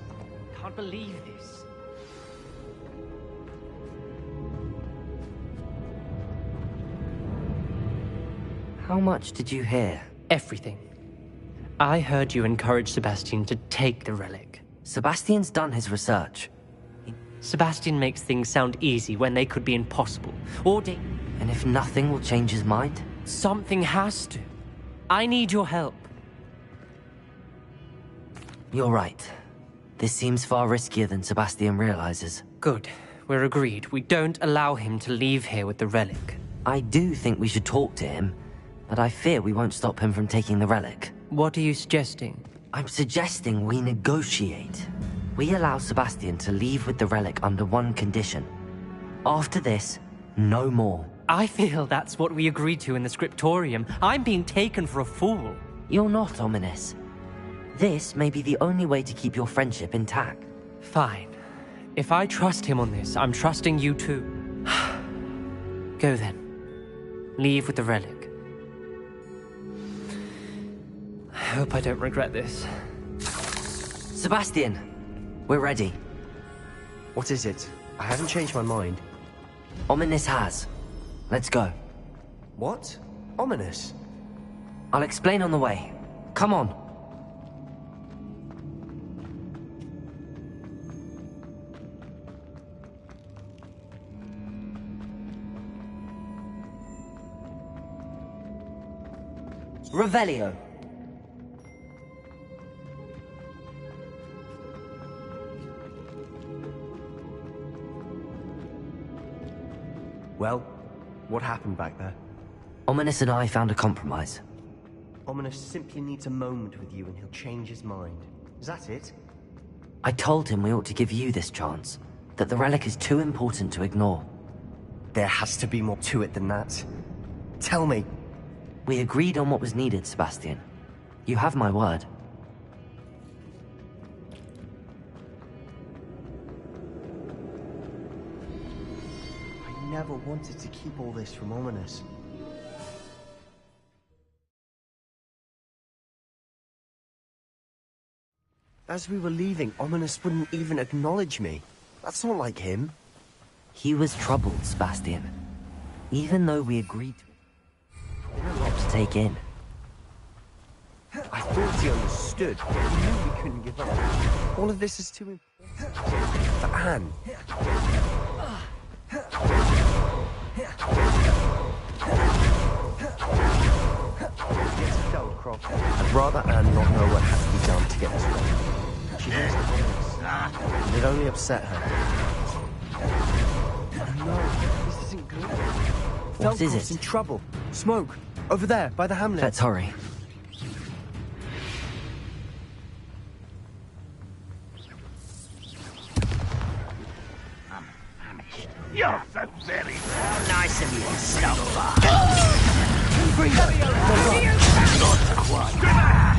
Can't believe this.
How much did you hear?
Everything. I heard you encourage Sebastian to take the relic.
Sebastian's done his research.
Sebastian makes things sound easy when they could be impossible.
And if nothing will change his mind?
Something has to. I need your help.
You're right. This seems far riskier than Sebastian realizes.
Good. We're agreed. We don't allow him to leave here with the relic.
I do think we should talk to him, but I fear we won't stop him from taking the relic.
What are you suggesting?
I'm suggesting we negotiate. We allow Sebastian to leave with the relic under one condition. After this, no more.
I feel that's what we agreed to in the scriptorium. I'm being taken for a fool.
You're not, Ominous. This may be the only way to keep your friendship intact.
Fine. If I trust him on this, I'm trusting you too. Go then. Leave with the relic. I hope I don't regret this.
Sebastian, we're ready.
What is it? I haven't changed my mind.
Ominous has. Let's go.
What? Ominous?
I'll explain on the way. Come on. Revelio.
Well, what happened back there?
Ominous and I found a compromise.
Ominous simply needs a moment with you and he'll change his mind. Is that it?
I told him we ought to give you this chance, that the relic is too important to ignore.
There has to be more to it than that. Tell me.
We agreed on what was needed, Sebastian. You have my word.
I never wanted to keep all this from Ominous. As we were leaving, Ominous wouldn't even acknowledge me. That's not like him.
He was troubled, Sebastian. Even though we agreed to it. There's a lot to take in.
I thought he understood, but he knew we couldn't give up. All of this is too important. For Anne. Yes, Feldcroft. I'd rather Anne not know what had to be done to get us back. She knows Ominous. And it only upset her. No, this isn't good.
What is
Feldcroft's
it?
in trouble. Smoke. Over there, by the hamlet.
Let's hurry.
You're so very
Nice of you to stop by.
not quite.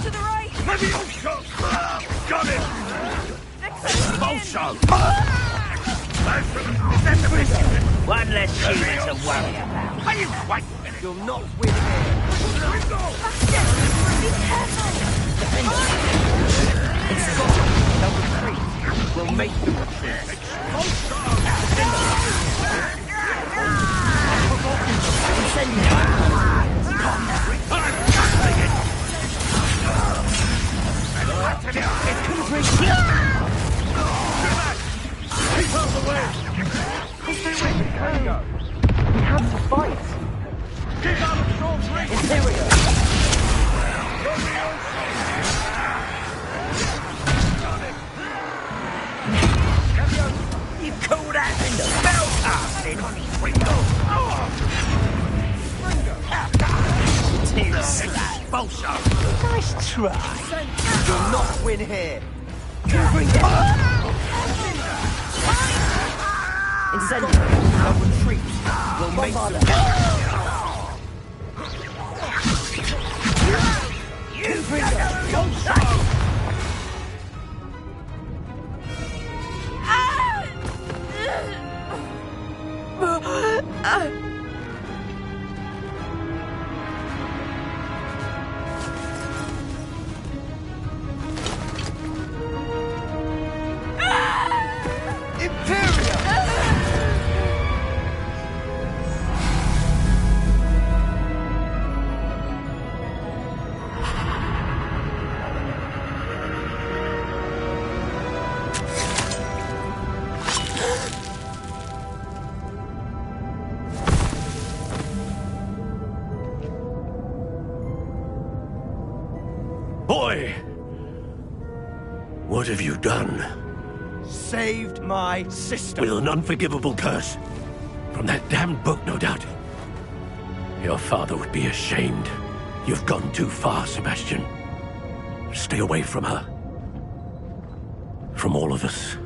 To the right!
Got it! Also!
One less human to worry about.
Are you quite
You'll not win here.
Be careful!
It's gone. They'll retreat. We'll make them retreat.
Keep out the way!
There you go. We have to fight.
Keep out of Storm's reach!
Interior.
You call that spell casting? Too slack. Bolsho. Nice try.
You'll not win here. Incendiary. They'll retreat. We'll make them.
Boy! What have you done?
Saved my sister.
With an unforgivable curse. From that damned book, no doubt. Your father would be ashamed. You've gone too far, Sebastian. Stay away from her. From all of us.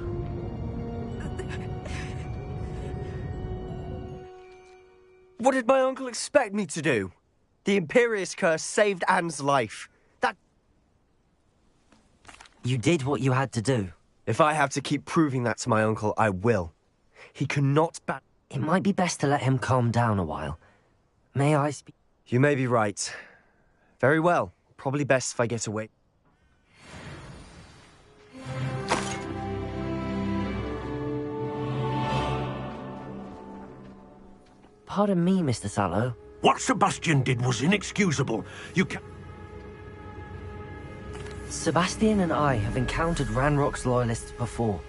What did my uncle expect me to do? The Imperious curse saved Anne's life.
You did what you had to do.
If I have to keep proving that to my uncle, I will. He cannot
It might be best to let him calm down a while. May I speak?
You may be right. Very well. Probably best if I get away.
Pardon me, Mr. Sallow.
What Sebastian did was inexcusable. You can...
Sebastian and I have encountered Ranrock's loyalists before.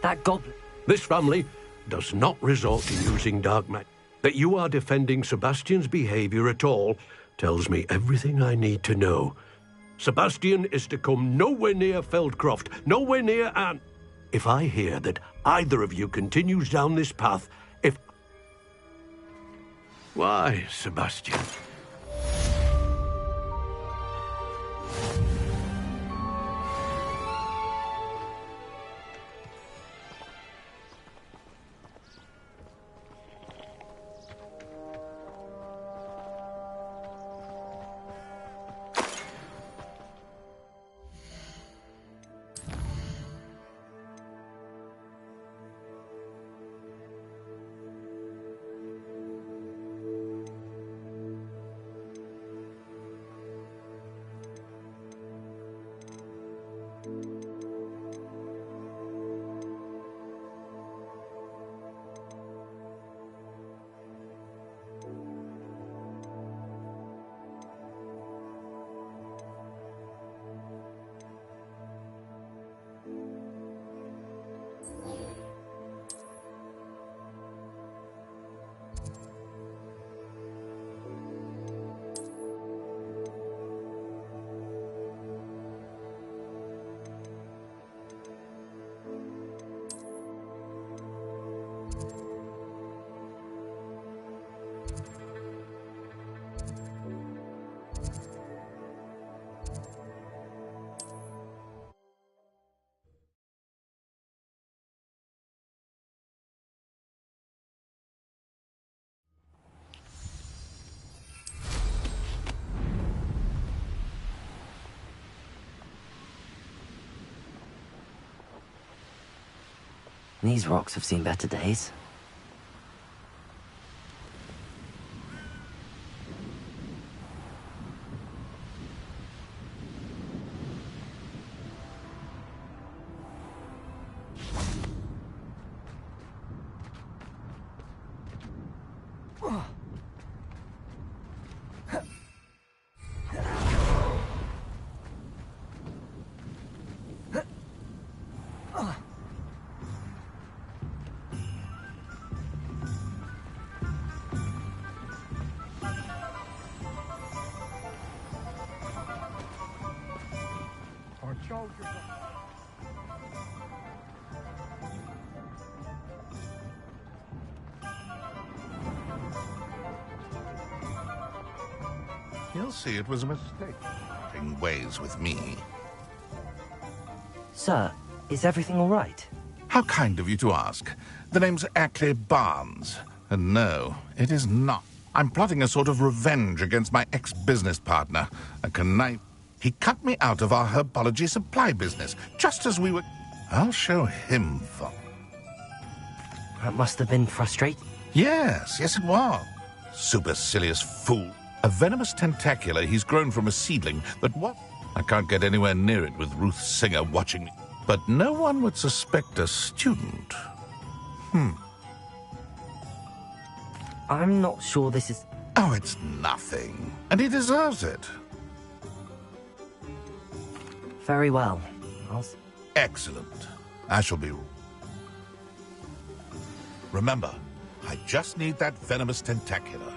That goblin...
This family does not resort to using dark magic. That you are defending Sebastian's behavior at all tells me everything I need to know. Sebastian is to come nowhere near Feldcroft, nowhere near Anne. If I hear that either of you continues down this path, Why, Sebastian?
These rocks have seen better days.
You'll see it was a mistake. In ways with me.
Sir, is everything all right?
How kind of you to ask. The name's Ackley Barnes. And no, it is not. I'm plotting a sort of revenge against my ex-business partner, a connive... He cut me out of our herbology supply business, just as we were... I'll show him fun.
That must have been frustrating.
Yes, it was. Supercilious fool. A venomous tentacula he's grown from a seedling that what? I can't get anywhere near it with Ruth Singer watching me. But no one would suspect a student.
I'm not sure this is...
Oh, it's nothing. And he deserves it.
Very well.
Excellent. I shall be... Remember, I just need that venomous tentacula.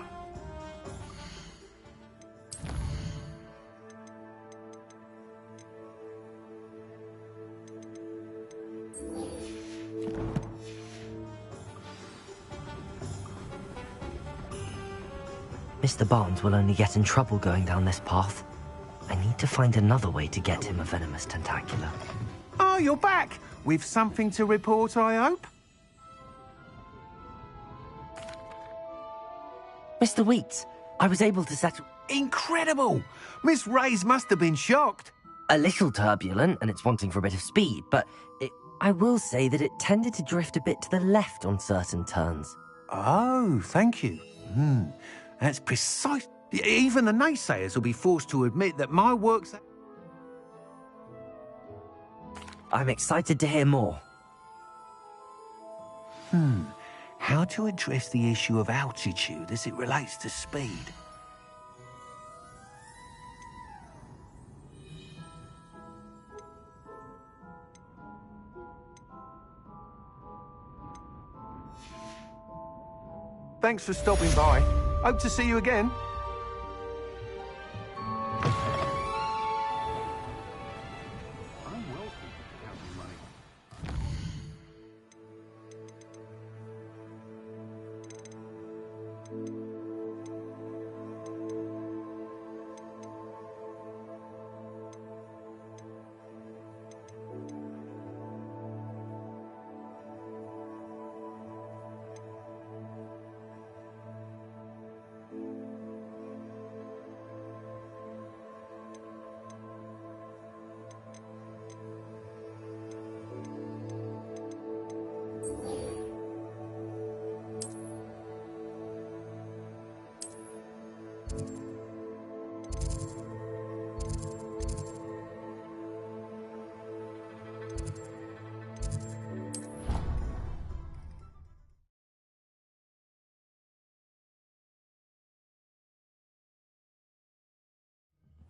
Mr. Barnes will only get in trouble going down this path. I need to find another way to get him a venomous tentacula.
Oh, you're back! With something to report, I hope?
Mr. Weeks, I was able to settle...
Incredible! Miss Reyes must have been shocked.
A little turbulent, and it's wanting for a bit of speed, but I will say that it tended to drift a bit to the left on certain turns.
Oh, thank you. That's precise. Even the naysayers will be forced to admit that my work's...
I'm excited to hear more.
How to address the issue of altitude as it relates to speed? Thanks for stopping by. Hope to see you again.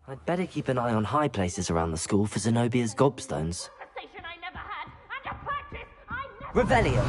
I'd better keep an eye on high places around the school for Zenobia's gobstones. Revelio!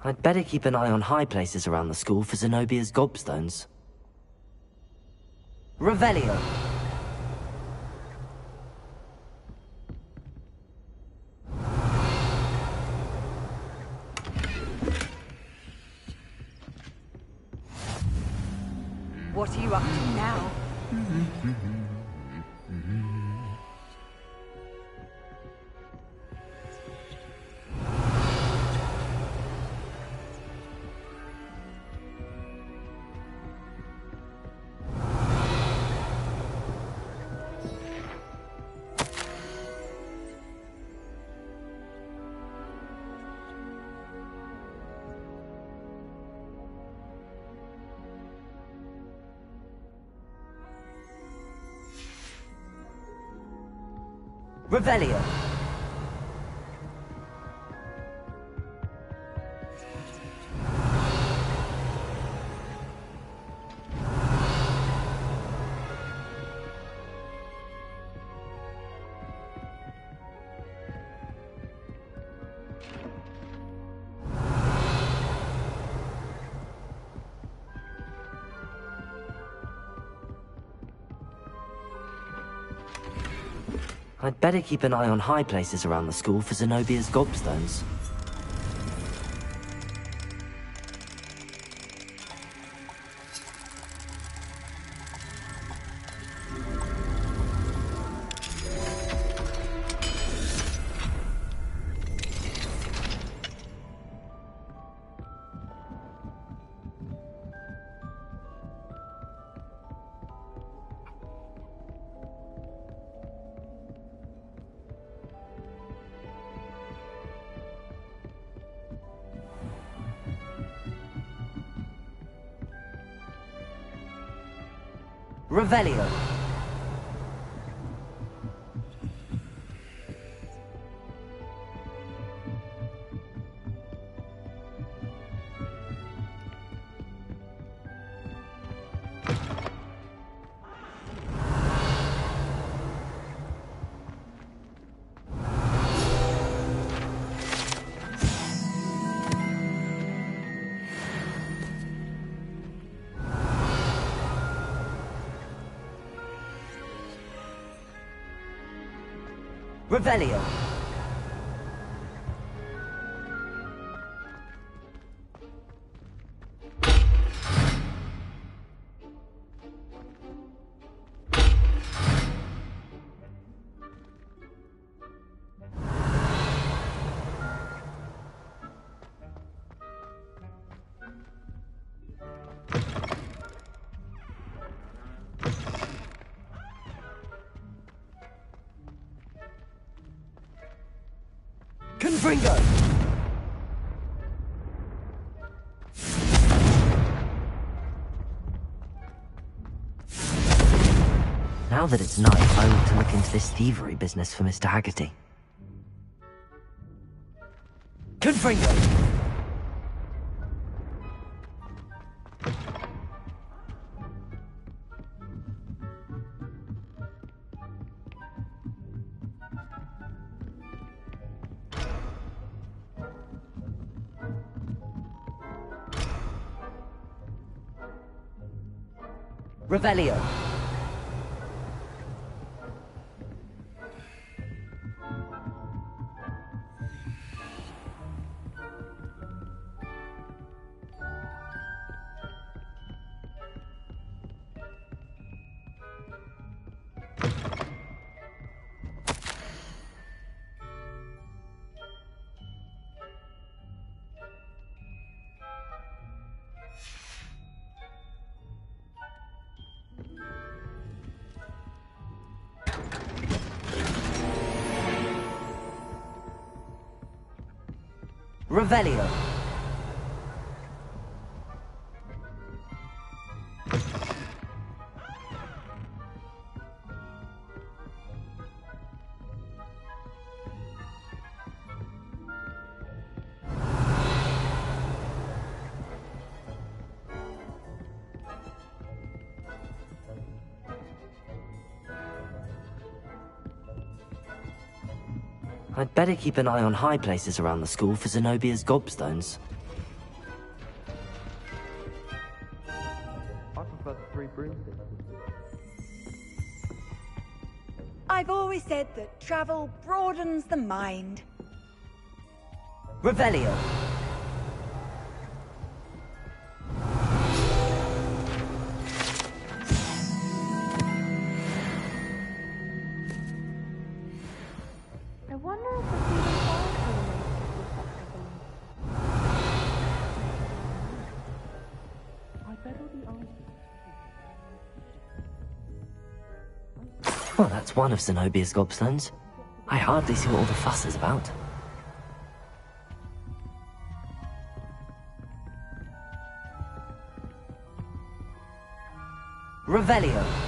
I'd better keep an eye on high places around the school for Zenobia's gobstones. Revelio!
What are you up to now?
Revelio! I'd better keep an eye on high places around the school for Zenobia's gobstones. Revelio. Revelio. Confringo! Now that it's night, I want to look into this thievery business for Mr. Haggerty. Confringo! Revelio. Revelio. I'd better keep an eye on high places around the school for Zenobia's gobstones.
I prefer the 3 broomsticks.
I've always said that travel broadens the mind.
Revelio.
I wonder if the people are I bet all the
Well, that's one of Zenobia's gobstones. I hardly see what all the fuss is about. Revelio.